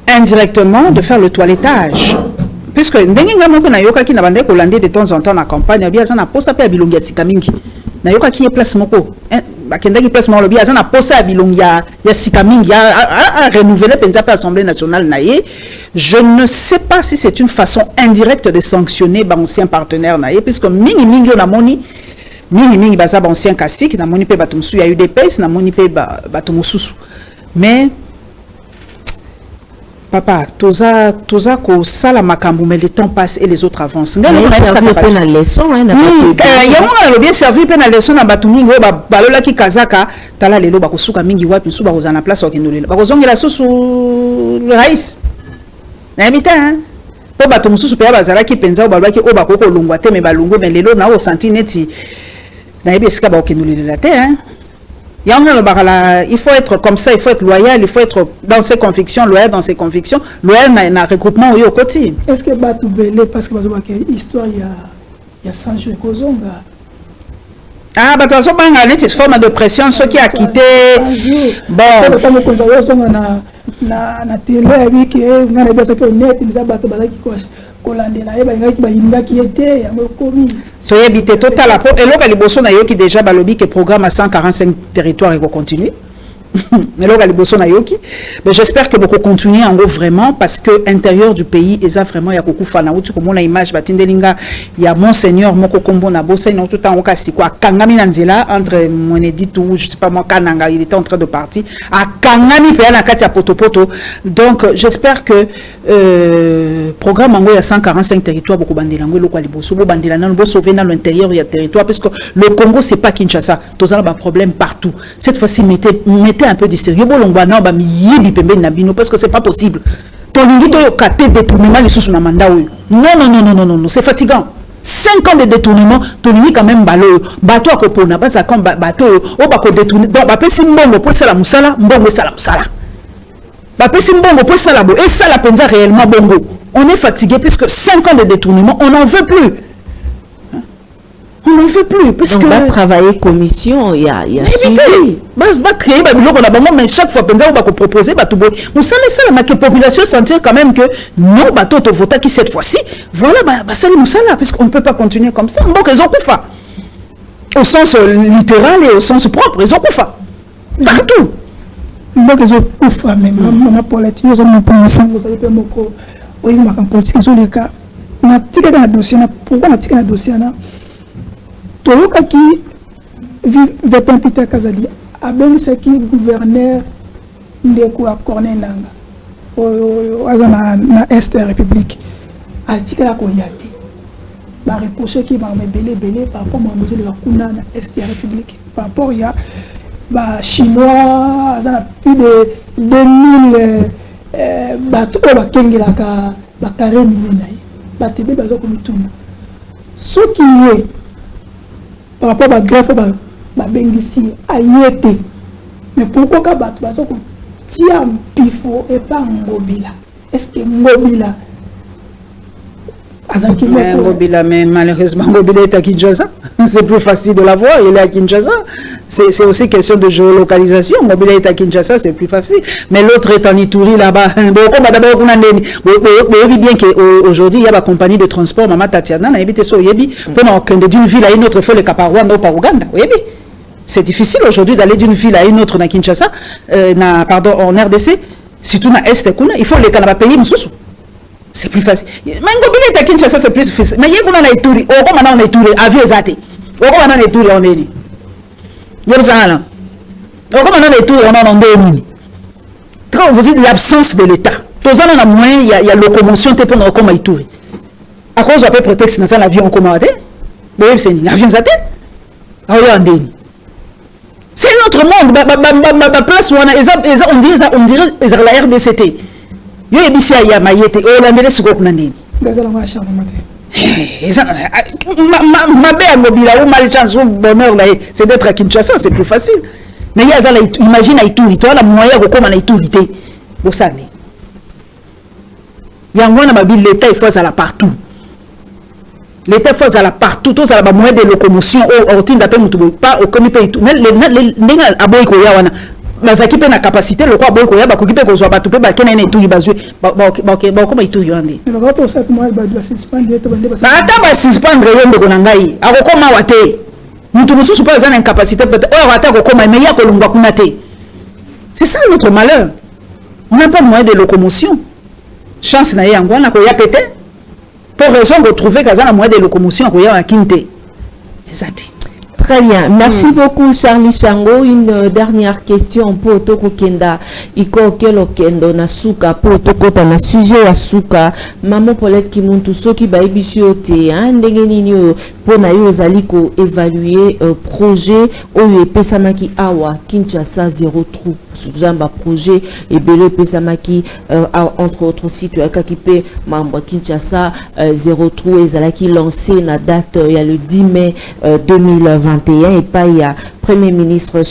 indirectement de faire le toilettage. Puisque de temps en temps la campagne, il y a un poste à Bilongia Sikamingi. Il y a qui est place moko. Bakenda qui place moko il y a un poste à Bilongia Sikamingi à renouveler l'Assemblée nationale naïe. Je ne sais pas si c'est une façon indirecte de sanctionner l'ancien partenaire naïe puisque mingi on a moni mingi baza ancien kasik na moni pe batumsu ya UDPS na moni pe batumususu mais papa, toza ko sala makambu, mais le temps passe et les autres avancent. Il y a une leçon, hein, bien servi pe na leçon na batu mingi ba lola ki kazaka tala lelo ba kosuka mingi wapi su ba kozana place okendolela. Ba kozongela susu rais. Na habita hein. Po batu mususu pe bazala ki penza ba lwa ki o ba koko longwa te me ba longo mais lelo na o senti neti na yebi esika ba okendolela te hein. Il faut être comme ça, il faut être loyal, il faut être dans ses convictions, loyal dans ses convictions, loyal dans un regroupement au côté. Est-ce que Batou Belé, parce que l'histoire, il y a 100 jours Kozonga. Ah, bah, quand on a une forme de pression, ceux qui a quitté. Bon. Na télé, avec on a besoin que net, il a battu kolandela eba ngaki bayinga ki était yango komi so yebite total apo eloka liboso na yoki déjà balobi que programme à 145 territoires et continue eloka liboso na yoki mais j'espère que beaucoup continuer en gros vraiment parce que intérieur du pays eza vraiment ya kokufa na uti komona image batindelinga ya monseigneur moko kombo na bosa na tout temps okasi kwa kangami na nzela entre Mweneditu ou je sais pas moi Kananga il était en train de partir à kangami pe na kati ya potopoto donc j'espère que programme en gros ya 145 territoires beaucoup bandela ngo lokwa liboso bo bandela na bo sauver dans l'intérieur du territoire parce que le Congo c'est pas Kinshasa tous a un problème partout cette fois-ci mettez un peu de sérieux bolongwana ba miyibi pembe na bino parce que c'est pas possible tolingi to yokaté détournement les sous na mandat non c'est fatigant 5 ans de détournement tolingi quand même balo bato akopona basa comme bato o ba ko détourner donc ba pesi mbongo pour ça la musala mbongo ça la musala ba pesi mbongo pour ça la bo et ça la penza réellement bongo on est fatigué puisque 5 ans de détournement on n'en veut plus. On n'en veut plus parce que on va travailler commission il y a suivi va créer mais chaque fois on va proposer on ça la population sentir quand même que non bateau to voter qui cette fois-ci voilà ça nous ça là parce qu'on ne peut pas continuer comme ça donc ils ont kufa au sens littéral et au sens propre ils ont kufa partout donc ils ont kufa même ma politique ils ont pas ensemble vous savez pas moko oui ma politique ils ont les cas na tika na dossier na pourquoi na tika na dossier na Toloka qui Vepin Peter Kazadi abengisaki gouverneur ndeko ya Corneille Nanga na Est la République atikala koyate ba reprocher qui va belé par rapport à mesure de la kuna na Est la République par rapport ya ba chinois azana plus de 2000 bato ba kengelaka ba carré minai ba tebe bazo komituna ce qui est par rapport à greffe ba bengisi ayete mais pourquoi ka bato ko tia pifo et pas ngobila est-ce que ngobila azaki ngobila mais malheureusement ngobila est à Kinshasa c'est plus facile de la voir il est à Kinshasa c'est aussi question de géolocalisation ngobila est à Kinshasa c'est plus facile mais l'autre est en Ituri là-bas bien que aujourd'hui il y a la compagnie de transport Mama Tatiana na habité so yebi pour d'une ville à une autre faut le Kaparwanda ou par Ouganda yebi c'est difficile aujourd'hui d'aller d'une ville à une autre na Kinshasa en RDC surtout na Est kuna il faut le Canada pays mususu c'est plus facile mais ngobila est à Kinshasa c'est plus facile mais yekuna na Ituri o comme na Ituri avion zate o comme na Ituri on est Yobzala. Comment on a les tours on a ndeni. Quand vous dites l'absence de l'État. Tous on a moins il y a locomotion te pendant comme Ituri. À cause de prétexte dans l'avion commandé. Mais c'est un avion zate. C'est notre monde ba place où on dirait la RDCT. Yo ebisi ya mayete o landele siko kuna nini. Ngazala mashana mate. Ma belle mobile ou malchance ou bonheur là c'est d'être à Kinshasa c'est plus facile mais imagine à Ituri toi la moyen de comment à Ituri té pour ça né yango na mobile l'état il faut ça là partout l'état faut ça là partout tous ça la moyen de locomotion au tinda pe mutu pas au comité tout mais les ninga aboy ko ya wana bazaki pe na capacité le quoi boy ko ya ba kokipe ko zo ba tupe ba kena na Ituri bazwe ba comme Ituri yande le va pour ça que moi ba doit suspendre to bande ba ata ba suspendre yende ko ngai akokoma wate mutu mususu pa zana incapacité peut o wata ko koma mais ya ko lungwa kuna te c'est ça notre malheur on n'a pas de moyen de locomotion chance na yango na ko ya pété pour raison de trouver kazana moyen de locomotion ko ya kinte exact Très bien. Merci beaucoup, Charlie Chango. Une dernière question pour Toko Kenda. Iko Kelo Kendo na suka pour Toko na sujet ya suka. Maman Paulette Kimuntu soki ba ibisiote hein ndenge nini pour na yo zaliko évaluer projet oyo epesamaki awa Kinshasa zéro trou. Suzamba projet et belé pesamaki entre autres sites kakipe mambo Kinshasa zéro trou ezalaki lancé na date il y a le 10 mai 2021 et pas il y a Premier ministre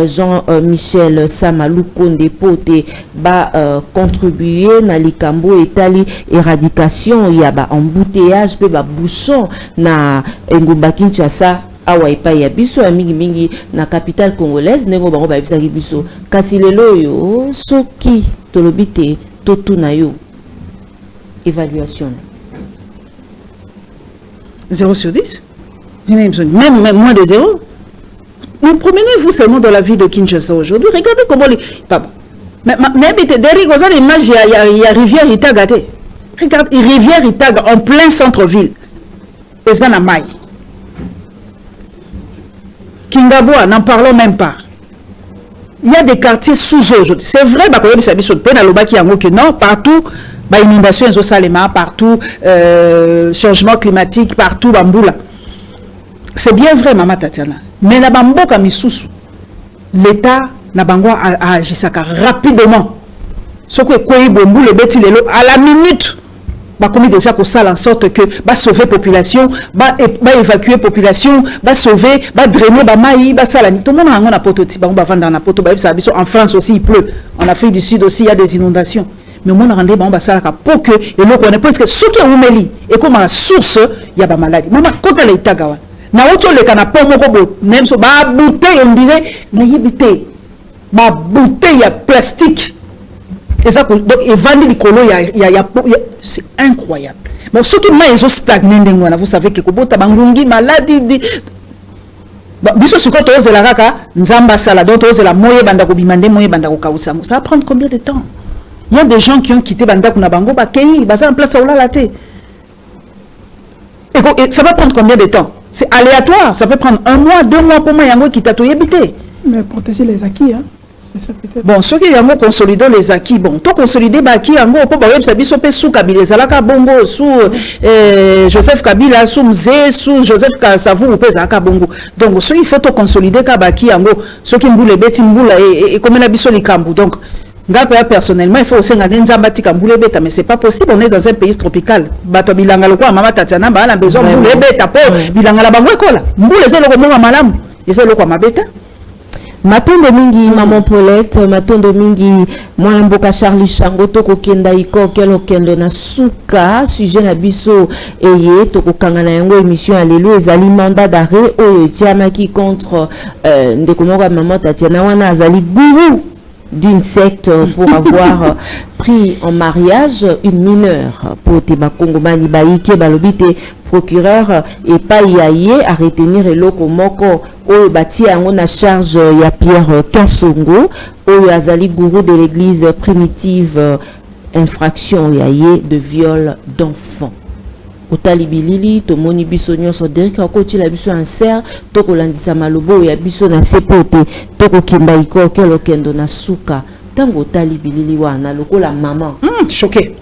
Jean-Michel Samalou Konde Pote ba contribuer na likambo etali éradication il y a ba embouteillage pe ba bouchon na engumba Kinshasa awa epai ya biso ya mingi na capitale congolaise ndenge bango ba bisaki biso kasi lelo yo soki tolobite totuna yo évaluation 0 sur 10 même moins de 0. Mais promenez-vous seulement dans la vie de Kinshasa aujourd'hui. Regardez comment les... Mais derrière l'image, il y a Rivière Itaga. Regarde, Rivière Itaga en plein centre-ville. Et ça n'a maille. Kingaboa, n'en parlons même pas. Il y a des quartiers sous eau aujourd'hui. C'est vrai, non, partout, inondation, partout, changement climatique, partout, bamboula. C'est bien vrai, Maman Tatiana. Mais la bamboka misusu, l'État n'a pas agi rapidement. Ce que à la minute, bah commis déjà pour ça en sorte que bah sauver population, bah évacuer population, bah sauver, bah drainer, bah maï, bah ça tout le monde a un prototype, bah vendre dans un prototype. En France aussi il pleut, en Afrique du Sud aussi il y a des inondations. Mais au monde rendu bah ça pour que et l'eau qu'on est parce que ce qui est oumeli et comme à la source il y a pas maladie. Maman quand elle est tagawa. Na auto le canapé moko même so ba bouteille on dirait na yebité ba bouteille ya plastique et ça donc et vendre likolo ya c'est incroyable. Bon ce qui m'a ils ont stagné ndengwana vous savez que kobota bangungi maladie bah biso siko to zela kaka nzamba sala donc to zela moye banda ko bimande moye banda ko kausa ça va prendre combien de temps? Il y a des gens qui ont quitté banda kuna bango ba kei ba ça en place ola la té et ça va prendre combien de temps? C'est aléatoire, ça peut prendre 1 mois, 2 mois pour moi, yango qui t'a tout habité. Mais protéger les acquis, hein. Ça bon, ceux qui yango consolident les acquis, bon, toi consolider les acquis, yango, pour bah, ça biso pe sous Kabila, Zalaka Bongo, sous Joseph Kabila, sous Mzé, sous Joseph Kassavou, ou Zalaka Bongo. Donc, ceux il faut tout consolider Kabaki, yango, ceux qui mboule beti mboula et comme la biso li kambu. Donc, personnellement, il faut aussi mais c'est pas possible, on est dans un pays tropical. Bato bilanga lokwa mama Tatiana ba na besoin de beta po bilanga la bangwe kola. Mbule zelo ko monga malamu. Ezelo kwa mabeta. Matondo mingi maman Paulette, matondo mingi mwana mboka Charlie Chango toko kenda iko kelo kendo na suka sujet na biso eye toko kanga na yango émission alelu ezali mandat d'arrêt oyo tiamaki contre ndeko moko maman Tatiana wana azali gourou d'une secte pour avoir pris en mariage une mineure pour Teba Kongomani Baïke Balobite procureur et pas yaye à retenir eloko moko oyo bati yango na charge ya Pierre Kassongo oyo azali gourou de l'église primitive infraction yaye de viol d'enfants. Otalibilili tomoni biso nyonso Derek akoti la biso en serre toko landisa malobo ya biso na sepote toko kimba iko kelo kendo na suka tango talibilili wana lokola maman choqué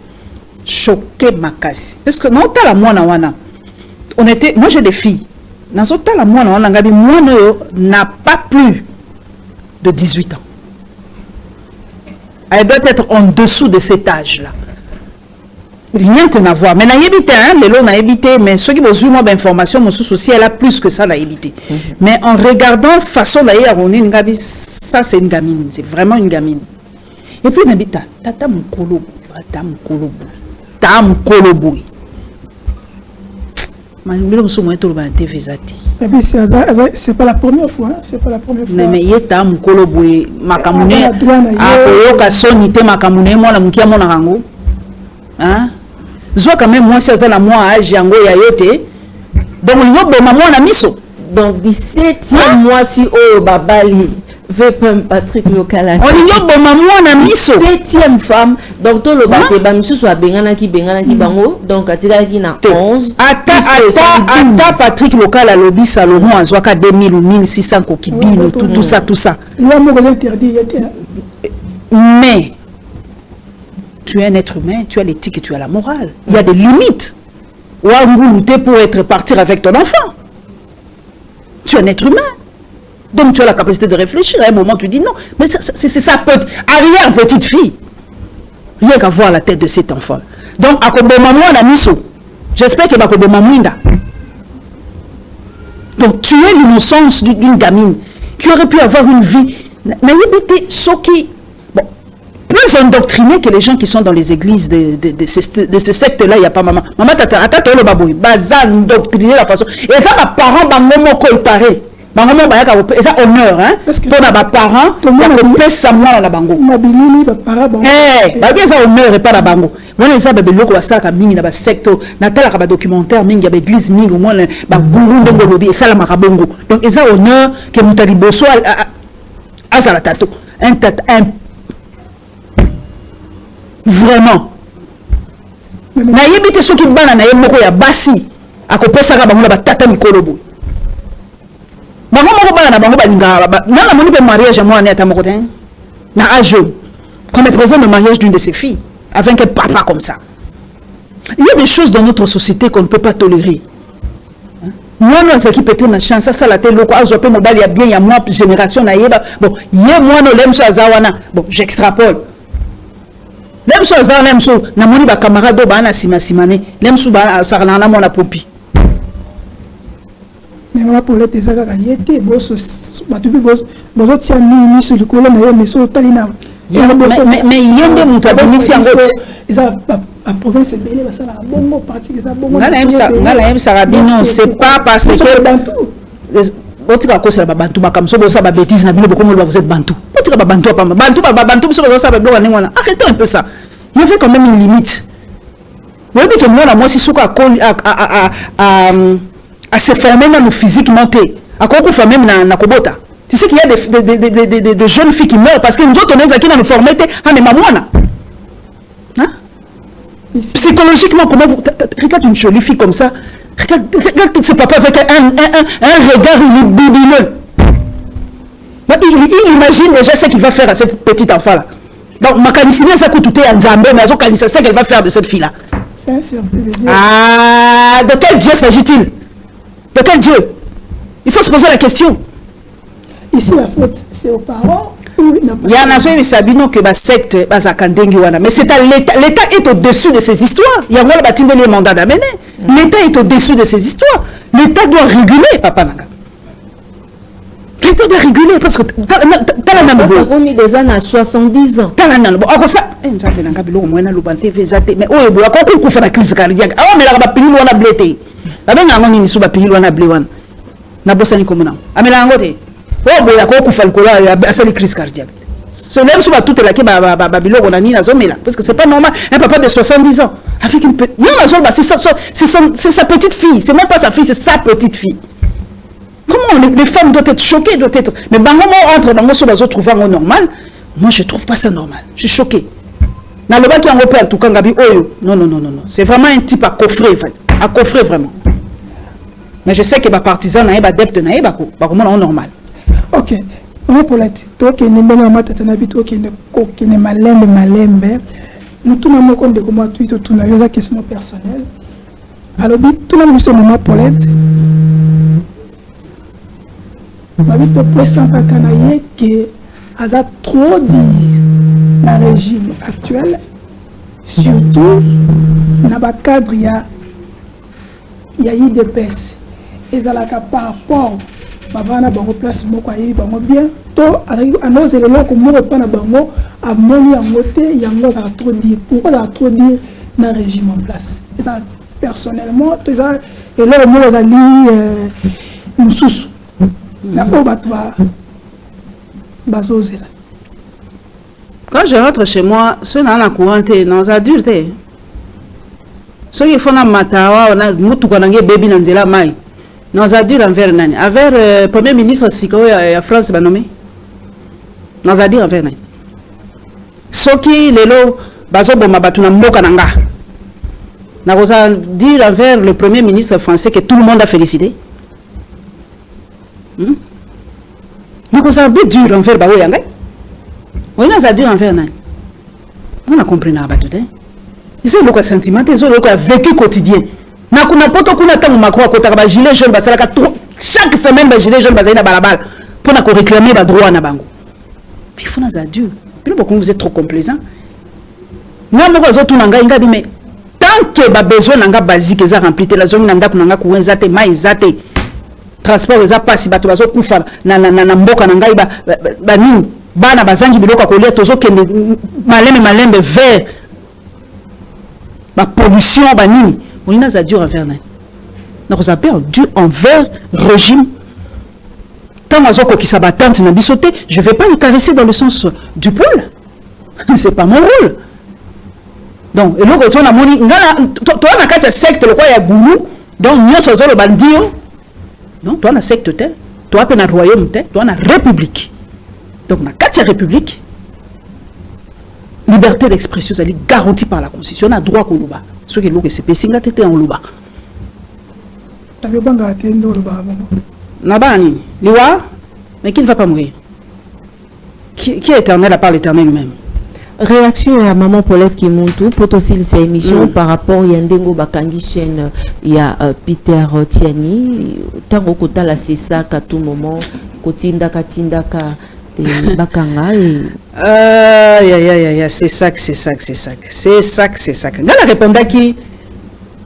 makasi parce que non tala mwana wana on était moi j'ai des filles dans ce tala mwana wana ngabi mwana yo n'a pas plus de 18 ans elle doit être en dessous de cet âge là. Rien que n'avoir. Mais n'a évité, hein, les lots n'a évité, mais ceux qui ont eu moins d'informations, mon souci, elle a plus que ça, n'a évité. Mais en regardant façon d'ailleurs, on est une gamine, ça c'est une gamine, c'est vraiment une gamine. Et puis, n'habita, tata mukolobo, c'est pas la première fois, hein? C'est pas la première fois. Mais il est à mukolobo, makamune, à oyoka sonite makamune, moi la mukia mon arango, hein? Zo quand même moi c'est la moi âge yango ya yote donc il y a maman na miso donc 17e mois si o babali VPM Patrick Lokala. On dit que maman na miso. 7e femme. Donc tout le bateau ba miso soit bengana ki bango. Donc atika ki na 11. Ata Patrick Lokala lobby Salomon azwaka 2000 ou 1600 kokibino tout ça. Mais tu es un être humain, tu as l'éthique et tu as la morale. Il y a des limites. Ou à lutter pour partir avec ton enfant. Tu es un être humain. Donc tu as la capacité de réfléchir. À un moment, tu dis non. Mais c'est sa arrière petite fille. Rien qu'à voir la tête de cet enfant. Donc, à Kobomamou, on a mis ça. J'espère qu'il va Kobomamou. Donc, tu es l'innocence d'une gamine qui aurait pu avoir une vie. Bon, plus endoctrinée que les gens qui sont dans les églises de ces sectes-là, il n'y a pas maman. Maman, t'as le baboui. Baza endoctriné la façon. Et ça, ma parent, il paraît. Et ça, honneur, hein. Pour mes parents, on peut savoir la bango. Eh, ça honneur et pas la bango. Moi, les gens, ils ont ça comme mini dans le secteur. Natal a documentaire, mini avec l'église, mini au moins le bango de lobby et ça la marabongo. Donc, ils ont honneur que nous t'arrivons soit à ça la tato. Un vraiment. Na yebite soki bana na yemoko ya basi akopesa ka bango la batata mikolobo. Bango moko bana bango balinga na moni be mariage moi na tamoko ten na âge comme le présent le mariage d'une de ses filles avec un papa comme ça. Il y a des choses dans notre société qu'on ne peut pas tolérer. Moi nous ça qui peut être une chance ça la télé loko azope mobile ya bien ya moi génération na yeba bon yé moi no lem so azawana bon j'extrapole. Lem so azana lem so na moni ba camarade ba na simane lem so ba sarana na mona pompi. Mais maman pour les tezaka kanyete boso batubi boso boso tia ni sur le colonne na yo meso talina. Mais yende mutabinisi yango eza la province belé ba sala bongo parti que ça bongo. Ngala yem sarabino c'est pas parce que bantu botika kosela ba bantu makamso bosa ba bêtise na bino bokomo ba vous êtes bantu. Botika ba bantu pa bantu biso bosa ba blo ngwana. Arrêtez un peu ça. Il y avait quand même une limite. Vous voyez que moi si souka à se former même physiquement à quoi qu'on fait même na kobota. Tu sais qu'il y a des jeunes filles qui meurent parce que nous autres on est qui dans nous former à mes mamouana. Hein? Psychologiquement comment vous regarde une jolie fille comme ça. Regarde ce papa avec un regard libidineux. Il imagine déjà ce qu'il va faire à cette petite enfant là. Donc ma canicine ça coûte tout en Zambé mais c'est ce qu'elle va faire de cette fille là. C'est un service de Dieu. Ah, de quel Dieu s'agit-il? De quel Dieu? Il faut se poser la question. Ici, la faute, c'est aux parents. Il y a un asso Sabino que la secte, mais c'est à l'État. L'État est au-dessus de ces histoires. Il y a un mandat d'amener. L'État est au-dessus de ces histoires. L'État doit réguler, Papa Naga. L'État doit réguler parce que. Ça a mis des années à 70 ans. Mais oh, il y a une crise cardiaque. Ah, mais la pilule, on a blété. La benga ngoni ni suba pilule, on a blété. Na bosani komuna. Amela ngote. Oh, il y a quoi faire le cola, il y a une crise cardiaque. Ce même sur toute la Babylone, on a mis la zone là. Parce que c'est pas normal. Un papa de 70 ans. Avec une petite. C'est sa petite fille. C'est même pas sa fille, c'est sa petite fille. Comment les femmes doivent être choquées, doivent être. Mais dans le moment entre dans le monde, trouver normal. Moi, je trouve pas ça normal. Je suis choquée. Dans le bas qui en repère, tout quand Gabi, oh, non. C'est vraiment un type à coffrer, à coffrer vraiment. Mais je sais que les partisans n'ont pas adeptes, n'ont pas comment normal. Ok. On pour la toi qui n'est pas normal, tu n'as pas qui n'est malembe. Nous tout le monde de comment tu tout na la question personnelle. Alors tout le monde moment pour l'aide. Ma vie te présente à Canaïe que a trop dit dans le régime actuel, surtout dans le cadre il y a eu des baisses. Et ça par rapport à la place bien, à nos éléments comme moi pas na bango à mon côté il y a trop dire pourquoi ça trop dire dans le régime en place. Et ça personnellement et là moi ça li nous sous la quand je rentre chez moi, ceux dans la courante, dans les adultes, ceux qui font la matawa, on a mutu kanange baby nanzela mai. Dans les adultes envers nani, envers premier ministre Siko et France ba nommé. Nous a dit envers nous. Ce qui lelo bazo bomba batu na mboka nanga. Nous a dit envers le premier ministre français que tout le monde a félicité. Nous a dit dur envers Bao Yanga. Oui, nous a dit envers nous. On a compris na batu te. Ils ont le sentiment, ils ont le vécu quotidien. Na kuna poto kuna tangu makwa kota ba gilet jaune ba salaka chaque semaine ba gilet jaune ba zaina balabala pour na ko réclamer ba droit na bango. Puis il faut nous a dur. Puis beaucoup vous êtes trop complaisant. Moi moko zo tunanga inga bi mais tant que ba besoin nanga basique za rempli te la zone nanga kunanga ku nzate mai zate transport za passe ba to bazo kufa na mboka nanga ba nini bana bazangi biloko ko lia tozo kende malembe vert ba pollution ba nini. On a dur envers nous. Nous avons perdu envers le régime. Tant que ça va tenter de sauter, je ne vais pas le caresser dans le sens du poil. Ce n'est pas mon rôle. Donc, et là, tu as moni, toi, tu as secte, le roi est goulou, donc nous sommes le bandio. Non, toi, tu as secte, toi, tu as un royaume, toi, tu as une république. Donc, dans la république, liberté d'expression, elle est garantie par la Constitution. On a droit qu'on l'ouba. Ce qui est le CPC, là, tu es en louba. Tu as bien gâté en louba. Nabani, Liwa, mais qui ne va pas mourir? Qui est éternel à part l'éternel lui-même? Réaction à Maman Paulette Kimuntu, pour aussi cette émission par rapport à Yandengo Bakangi chaîne, il y a Peter Tiani, Tango Kota la Sessa, à tout moment, Kotindaka, Bakanga et. C'est ça. Là, la répondait qui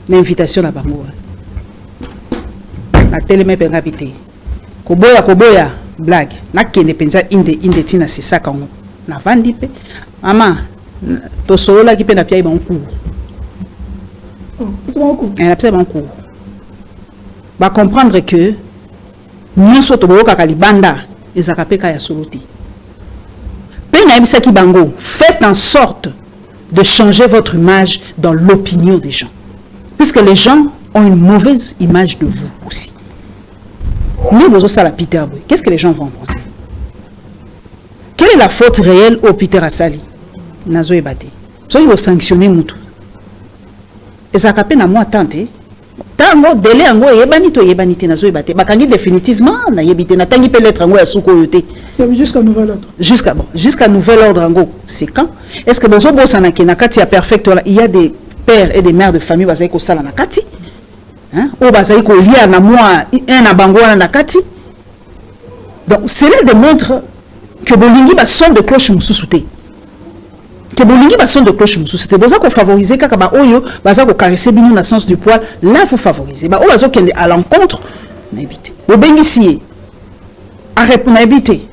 l'invitation à Bango. La télé m'a permis Koboya, blague. Na kende penza inde tina c'est ça quand na vandi pe. Maman, to solo la qui pe na pia ba nku. Elle a peut-être un cours. Va comprendre que nous sommes au Libanda. Les Akapeka ya soluti. Bango, faites en sorte de changer votre image dans l'opinion des gens. Puisque les gens ont une mauvaise image de vous aussi. Qu'est-ce que les gens vont penser? Quelle est la faute réelle au Peter Asali? Nazo ebate. So ils vont sanctionner mutu. Et ça capé na moi tante. Tango délai ango yebanité nazo ebate. Bakangi définitivement na yebité na tangi peut lettre ango ya suko yote. Jusqu'à nouvel ordre. Jusqu'à nouvel ordre ango. C'est quand? Est-ce que bozo bossa na kati ya perfect il y a des pères et des mères de famille bazai ko sala na kati? Hein? O bazai ko lia na moi un abango na kati. Donc cela démontre que bolingi ba son de cloche mususuté. Que bolingi ba son de cloche mususuté. Boza ko favoriser kaka ba oyo baza ko caresser binu na sens du poil, là vous favorisez. Ba o bazo kende à l'encontre na éviter. Bo bengisi à répondre à éviter.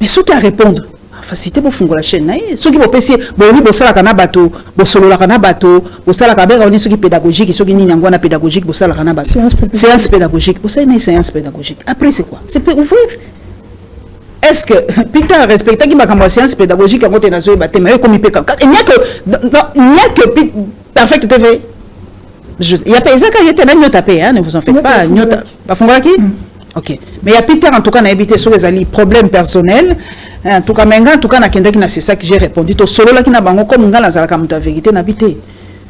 Mais surtout à répondre. Facilité pour faire la chaîne. Ceux qui vont passer, bon, bon, ça la bateau, bon, solo la bateau, bon, ça la caméra, on est ceux qui pédagogique, ceux qui n'y n'ont pas pédagogique, bon, ça la bateau. Séance pédagogique. Bon, ça, une séance pédagogique. Après, c'est quoi? C'est pour ouvrir. Est-ce que Peter respecte qui m'a comme séance pédagogique à monter dans ce bâtiment, mais comme il peut il n'y a que perfect TV. Il y a pas ça quand il était là, nous taper, hein, ne vous en faites pas, nous pas fondre qui. Ok, mais il y a Peter en tout cas n'a évité sur les alliés problèmes personnels. En tout cas, c'est ça que j'ai répondu. Tout solo là qui n'a pas comme la vérité n'habité.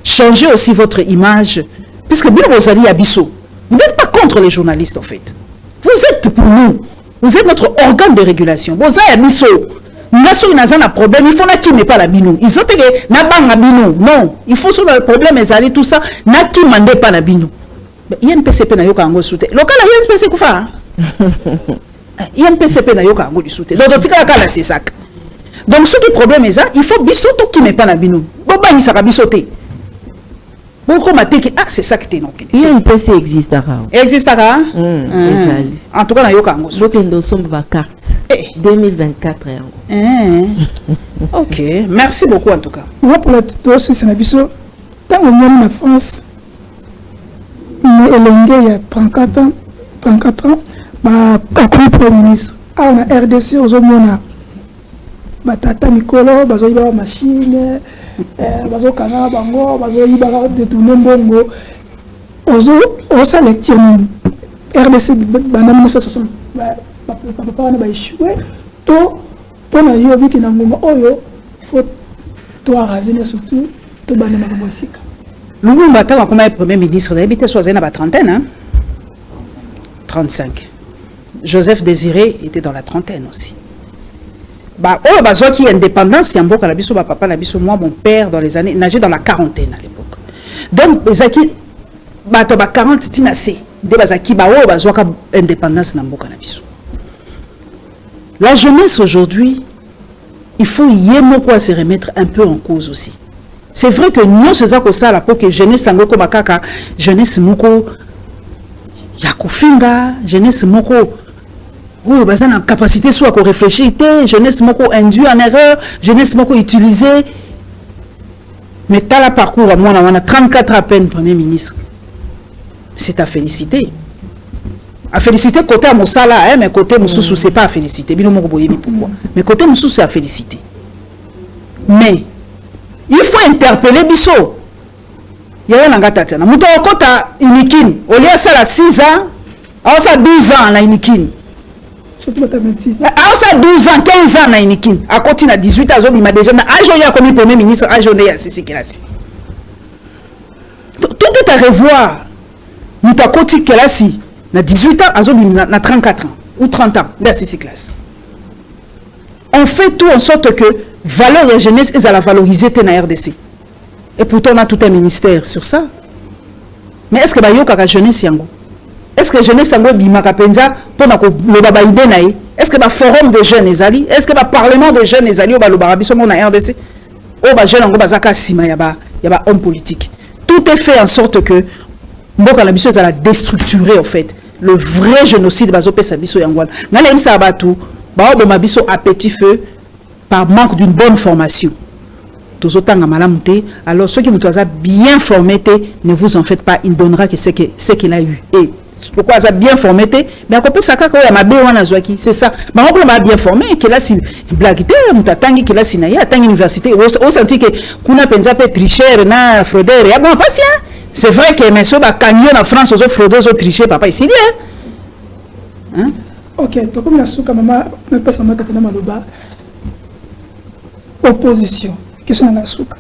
Changez aussi votre image, puisque bien vos alliés abisso. Vous n'êtes pas contre les journalistes en fait. Vous êtes pour nous. Vous êtes notre organe de régulation. Vos alliés abisso. Nous avons un problème. Il faut qui n'est pas la binou. Ils ont dit n'a pas la binou. Non, il faut sur le problème les alliés tout ça. N'a qui mandé pas la binou. Il y a un PCP na yoka ngo soute. Local il y a un PCP kufa. Il y a un PCP na yoka ngo du soute. Donc tika kala c'est ça. Donc ce qui problème est ça, il faut bisoto qui met pas na bino. Boba ni saka bisoté. Beaucoup mateki c'est ça qui t'est non. Il y a un PC existera. Existera. En tout cas na yoka ngo soute. Nous sommes ba carte. 2024 OK, merci beaucoup en tout cas. Moi pour la tosse c'est na biso. Tant au monde en France. Il y a 34 ans, comme Premier ministre. On a RDC aux hommes, Tata Mikolo, Bazoïba machine, Bazo Kana, Bango, Bazoïba détourner Bongo. On s'est lecture. RDC, Banam 1960, papa n'a pas échoué. To pour na yo biki na ngoma oyo faut toi raser surtout to bana makabosika Lumumba tant comme premier ministre d'habité soit na ba trentaine hein 35. Joseph Désiré était dans la trentaine aussi. Bah oh bah qui indépendance yamboka la biso ba papa la biso moi mon père dans les années nageait dans la quarantaine à l'époque. Donc ezaki ba to ba 40 tinasé de bazaki ba oh bazwaka indépendance na mboka na biso. La jeunesse aujourd'hui, il faut y moko se remettre un peu en cause aussi. C'est vrai que nous c'est ça que ça la pour que jeunesse sango comme kaka jeunesse moko ya kofinga jeunesse moko oui bazana capacité soit ko réfléchir jeunesse moko induit en erreur jeunesse moko utilisé mais t'as la parcours à moi on a 34 à peine premier ministre c'est à féliciter côté à Moussala hein, mais côté Moussou c'est pas à féliciter bino moko boyebi pourquoi mais côté Moussou c'est à féliciter mais il faut interpeller biso yaya nanga tatiana muto okota inikin olia sala 6 ans asa 12 ans na inikin surtout ta métier asa 12 ans 15 ans na inikin akoti na 18 ans azobima déjà na ajo ya comme premier ministre ajo ne ya sisi kelasi tout est à revoir muto akoti kelasi na 18 ans azobima na 34 ans ou 30 ans na sisi classe on fait tout en sorte que valeur de jeunesse est à la valoriser na RDC. Et pourtant, on a tout un ministère sur ça. Mais est-ce que la jeunesse yango? Est-ce que la jeunesse yango bimaka penza pour le baba idée naï? Est-ce que le forum des jeunes est allé? Est-ce que le parlement des jeunes est allé au barabiso mon RDC? Au ba jeune yango bazaka sima yaba homme politique. Tout est fait en sorte que mboka na biso la déstructurer en fait. Le vrai génocide bazo pesa biso yango. Na la imsa abatu ba o mabiso à petit feu par manque d'une bonne formation. Alors ceux qui vous ont bien formé, ne vous en faites pas, il donnera que ce qu'il a eu. Et pourquoi ça bien formé, mais à côté ça c'est ça. Mais on m'a bien formé, que là si blague mutatangi que là si naïa tang université, on sentit que kuna penza peut tricher na fraudeur et bon patient. C'est vrai que mais ceux ba cagnon en France aux fraudeurs aux tricher papa ici hein. OK, donc comme la souka maman même pas ça m'a tellement maloba. Opposition. Question na souka.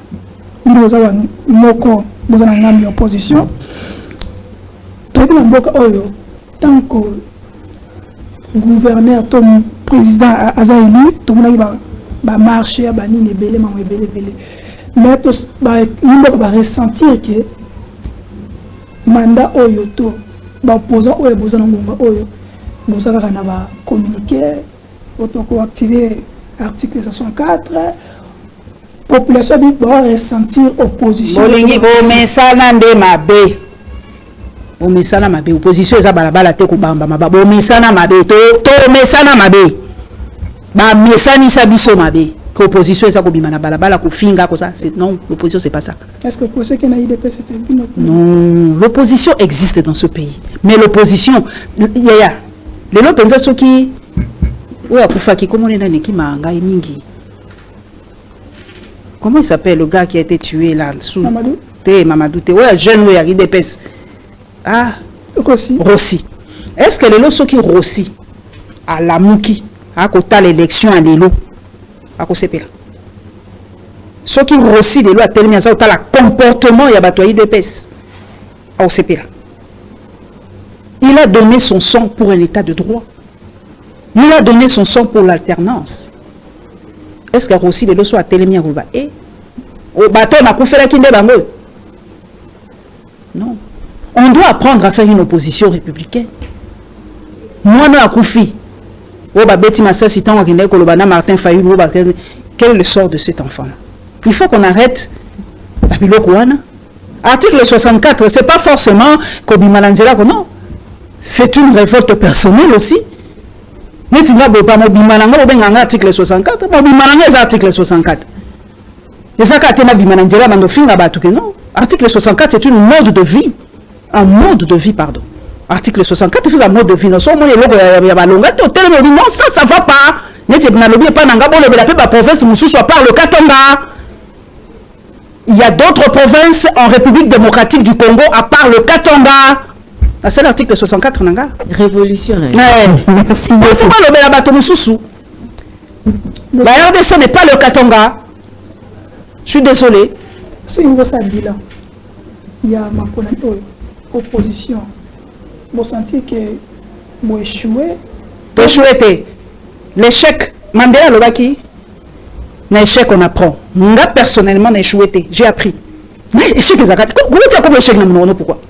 Nous avons moko bozana ngami opposition. Tout le mboka oyo tant que gouverneur ton président Azaïli tout le monde va marcher ba nini belé ma belé mais tous ba mboka va ressentir que mandat oyo to ba opposant oyo bozana ngomba oyo bozaka na ba communiquer auto ko activer article 64 population doit ressentir opposition bolingi bo mesana nde mabe o mesana mabe opposition eza balabala te ko bamba maba bo mesana mabe to mesana mabe ba mesani sa biso mabe que opposition eza ko bima na balabala ko finga ko ça c'est non l'opposition c'est pas ça. Est-ce que pour ceux qui n'a IDP c'était bien? Non, l'opposition existe dans ce pays mais l'opposition yaya lelo penza soki ouais akufaki comment on est dans qui manga mingi. Comment il s'appelle le gars qui a été tué là sous Mamadou. Mamadou te ouais jeune ouais il dépêche. Ah Rossi. Est-ce que les lots qui Rossi à la Mouki à côté l'élection à l'élo à côté là. Ceux qui Rossi les lois tellement ça la comportement il y a batoyi dépêche à OCP là. Il a donné son sang pour un état de droit. Il a donné son sang pour l'alternance. Est-ce que Rossi les lois soit tellement à et au bateau n'a pas fait la kinde bango? Non. On doit apprendre à faire une opposition républicaine. Moi, non, à Koufi. Quel est le sort de cet enfant-là? Il faut qu'on arrête. Article 64, ce n'est pas forcément non. C'est une révolte personnelle aussi. Article 64. Article 64. Article 64, c'est une mode de vie. Un mode de vie, pardon. Article 64, il faut un mode de vie. Non, ça, ça va pas. Il y a d'autres provinces en République démocratique du Congo à part le Katanga. C'est l'article 64. Révolutionnaire. Merci beaucoup. La RDC n'est pas le Katanga. Je suis désolé. C'est une grosse bilan. Il y a ma opposition. Vous sentez que vous échouez. Vous échouez. L'échec, Mandela Lobaki, l'échec on apprend. Moi personnellement, j'ai échoué. J'ai appris. Mais l'échec, comment échec pourquoi?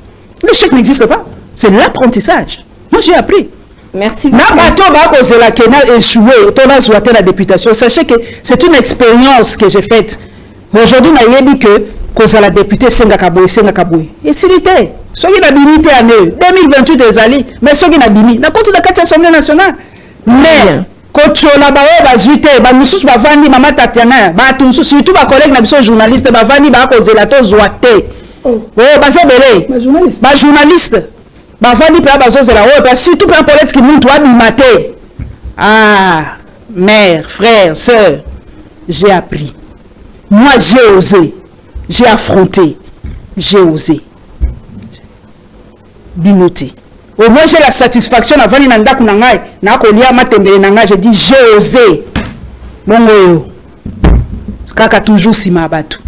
L'échec n'existe pas. C'est l'apprentissage. Moi j'ai appris. Merci beaucoup. La députation. Sachez que c'est une expérience que j'ai faite. Aujourd'hui, je sais que la députée Sengakaboui. Et s'il était, ceux qui ont limité en 2028 des alliés, mais ceux qui ont limité, na compte de l'Assemblée nationale. Mais, quand tu as surtout ma collègue, journaliste, journaliste. Surtout pour un politique qui monte du matin. Ah, mère, frère, soeur, j'ai appris. Moi, j'ai osé. J'ai affronté. J'ai osé. Binoté. Au moins, j'ai la satisfaction avant de j'ai dit j'ai osé. Bon, kaka toujours si ma batou.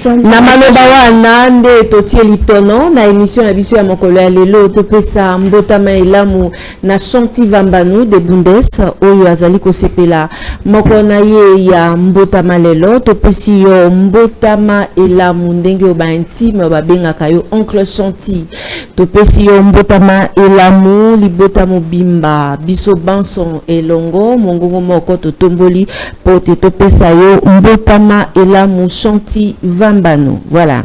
Na maloba wana nde totie litono na émission na biso ya mokolo ya lelo topesa mbotama elamu na Chanty Vambanu de Bundes oyo azali kosepela moko na ye ya mbotama lelo topesi yo mbotama elamu ndenge yo ba intime babengaka yo oncle Chanty topesi yo mbotama elamu libota mobimba biso banson elongo mongongo moko totomboli pote topesa yo mbotama elamu Chanty Vambanu. Voilà.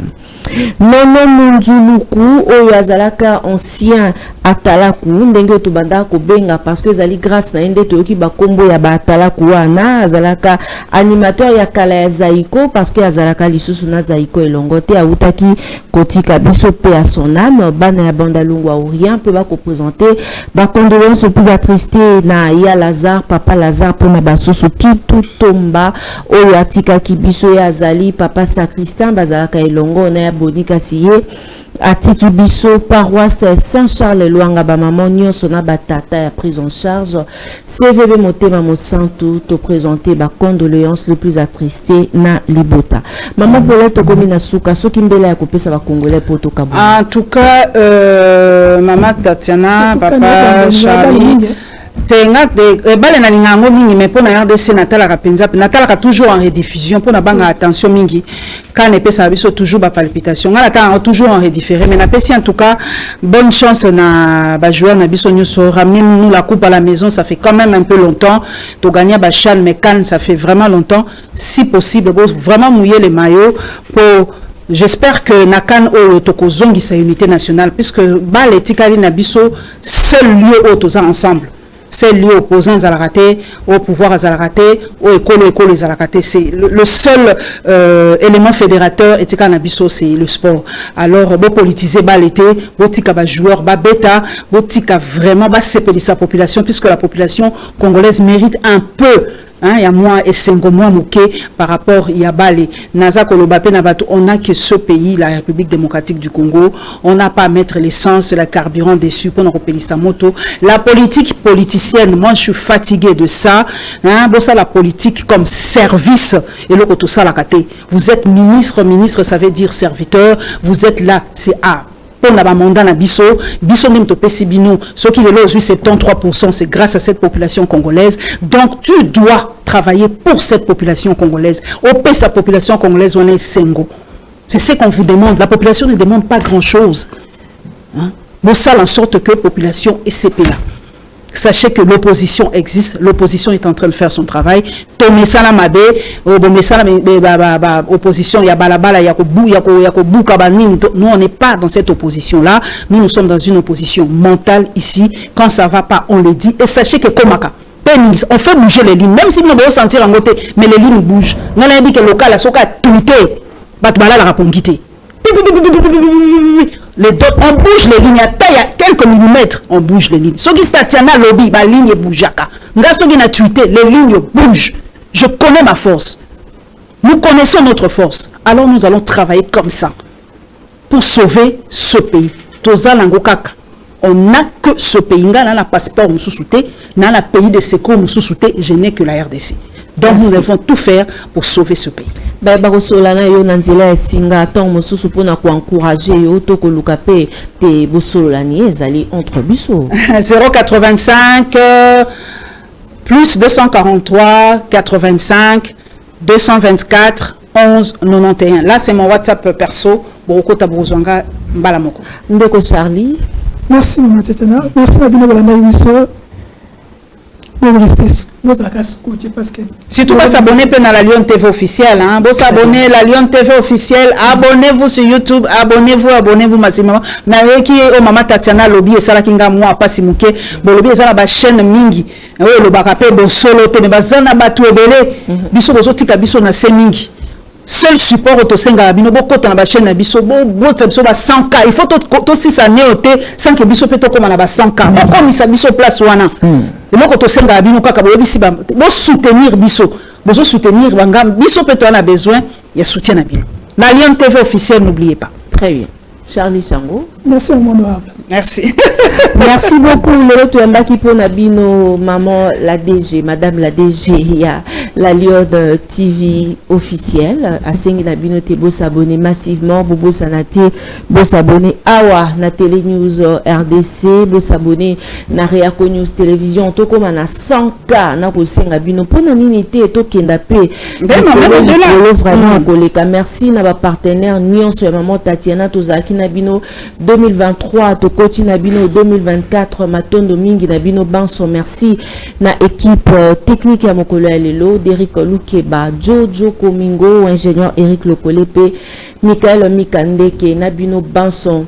Nono Munzuluku oyo azalaka ancien atalaku ndenge tobanda ko benga parce que zali grâce na ende toyoki bakombo ya ba atalaku wana azalaka animateur ya kala ya Zaiko parce que azalaka lisusu na Zaiko elongo te autaki kotika biso pe à son âme bana ya bandalungu Orient peut ba ko présenter ba condoléances plus attristé na ya Lazare papa Lazare pour na basusu kitu tomba oyo atika kibiso ya azali papa sacristain bazalaka elongo na ya Bonika Siye atiki biso paroisse Saint-Charles Luanga ba maman nyonso na batata ya prise en charge CVB motema mosantu to présenter ba condoléances le plus attristé na libota maman Paulette tokomi na suka soki mbela ya kopesa ba congolais poto kabu en tout cas maman Tatiana papa Charlie tenga de bale na lingango mingi mais pour na RDC natala ka penza natala toujours en rediffusion pour na banga attention mingi quand ne pesa biso toujours ba palpitation ngala ta toujours en redifféré mais na pesi en tout cas bonne chance na ba joueur na biso nyuso ramener nous la coupe à la maison ça fait quand même un peu longtemps to gagner ba chan mais Cannes ça fait vraiment longtemps si possible vraiment mouiller les maillots pour j'espère que Nakan o toko zongi sa unité nationale puisque ba letikali na biso seul lieu autour ensemble. C'est lié opposants à la raté, au pouvoir à la raté, au école à la raté. C'est le seul élément fédérateur et c'est le sport. Alors, beau politiser, bas l'été, beau tika ba joueur, bas bêta, beau tika vraiment bas séparer sa population puisque la population congolaise mérite un peu. Il y a moi et 5 mois mouké par rapport il y a Balé Naza Kolobapé Nabato on a que ce pays la République démocratique du Congo on n'a pas à mettre l'essence le carburant dessus pour nous repayer sa moto la politique politicienne moi je suis fatigué de ça bon ça la politique comme service et le tout ça la caté vous êtes ministre ça veut dire serviteur vous êtes là c'est à pour la mandat na biso n'imto pesibino ce qui est là aujourd'hui 73% c'est grâce à cette population congolaise donc tu dois travailler pour cette population congolaise au sa population congolaise on est sengo c'est ce qu'on vous demande la population ne demande pas grand chose bon ça en sorte que population est CPA. Sachez que l'opposition existe, l'opposition est en train de faire son travail. Tomé sala mabe, opposition, il y a balabala, il y a nous on n'est pas dans cette opposition là, nous sommes dans une opposition mentale ici. Quand ça va pas, on le dit. Et sachez que Komaka, on fait bouger les lignes, même si nous devons sentir en côté, mais les lignes bougent. Nous avons dit que le local a soka tweeté, batbala la rapongité. On bouge les lignes, il y a quelques millimètres, on bouge les lignes. Ce qui Tatiana lobby, ma ligne bouge. Ce qui a tweeté, les lignes bougent. Je connais ma force. Nous connaissons notre force. Alors nous allons travailler comme ça pour sauver ce pays. On n'a que ce pays. On a un passeport, on sous-souté. dans le pays de secours Moussouté, je n'ai que la RDC. Donc nous devons tout faire pour sauver ce pays. Barosolana yo nanzela singa tant mosusu pona ko encourager yo to ko lukape te bosolani ezali entre biso 085 plus 243 85 224 11 91. Là c'est mon WhatsApp perso Boroko Tabozwanga Mbalamoko. Ndeko Charlie. Merci maman Tetana. Merci à Bino Balanda Yuso. Si tu vas s'abonner à la Lyon TV officielle, hein, vous s'abonner à la Lyon TV officielle, abonnez-vous sur YouTube, abonnez-vous massivement. Naye qui est au Mama Tatiana Lobby et ça kinga moi pas si mouké, bon lobby ça la chaîne mingi. Oui, le bakape bo solo te ne bazana batu ebele. Biso bozo tika biso na se mingi. Seul support autosenga bino boko ta na chaîne na biso bo biso ba 100k. Il faut to si ça néoté sans que biso peut to comme na ba 100k. Comme ça biso place wana. Le mot que senga bino kaka bo bisi ba bo soutenir biso. Bo soutenir bangam biso peut on a besoin, il y a soutien na bino. La Lyon TV officielle, n'oubliez pas. Très bien. Charlie Sango. Merci mon honorable. Merci. Merci beaucoup. Le retour en bas qui pour Nabino, maman la DG, madame la DG, il y a la Lyon TV officielle. À 5 Nabino, te beau s'abonner massivement, bobo sanate, beau s'abonner awa na Télé News RDC, beau s'abonner na Reaco News Télévision, to comme na 100K na ko senga bino pour na ninité to kendapé. Vraiment koleka. Merci na ba partenaire Nyon sur maman Tatiana Tozaki Nabino 2023 to Koti Nabino 2024 Matondo Mingi Nabino Banso. Merci na équipe technique à Mokolo Lelo, Derek Lukeba, Jojo Komingo, ingénieur Eric Lokolepe, Michael Mikandeke Nabino Banson.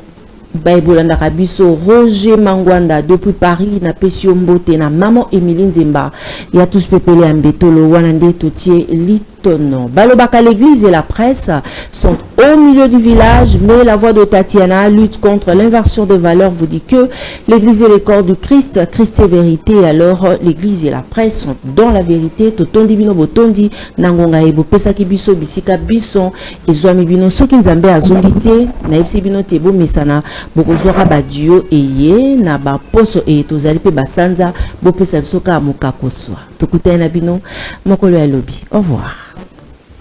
Bible Narabiso, Roger Mangwanda depuis Paris, na Pesio Mbote, na maman Emiline Zemba, il y a tous pepele Ambetolo, Wanande Totier, Litono. Balobaka, l'église et la presse sont au milieu du village, mais la voix de Tatiana lutte contre l'inversion de valeurs, vous dit que l'église est le corps du Christ, Christ est vérité, alors l'église et la presse sont dans la vérité, Totondi Bino Botondi, Nangonga Ebo, Pesaki Biso, Bisika Bison, et Zoami Bino, Sokinzambe Azolite, Naipsi Bino Tebo Mesana, Bokozora Badio eye na ba poso e tozali pe basanza bo pesa bisoka mukakoswa. Tokutana bino mokolo ya lobi. Au revoir.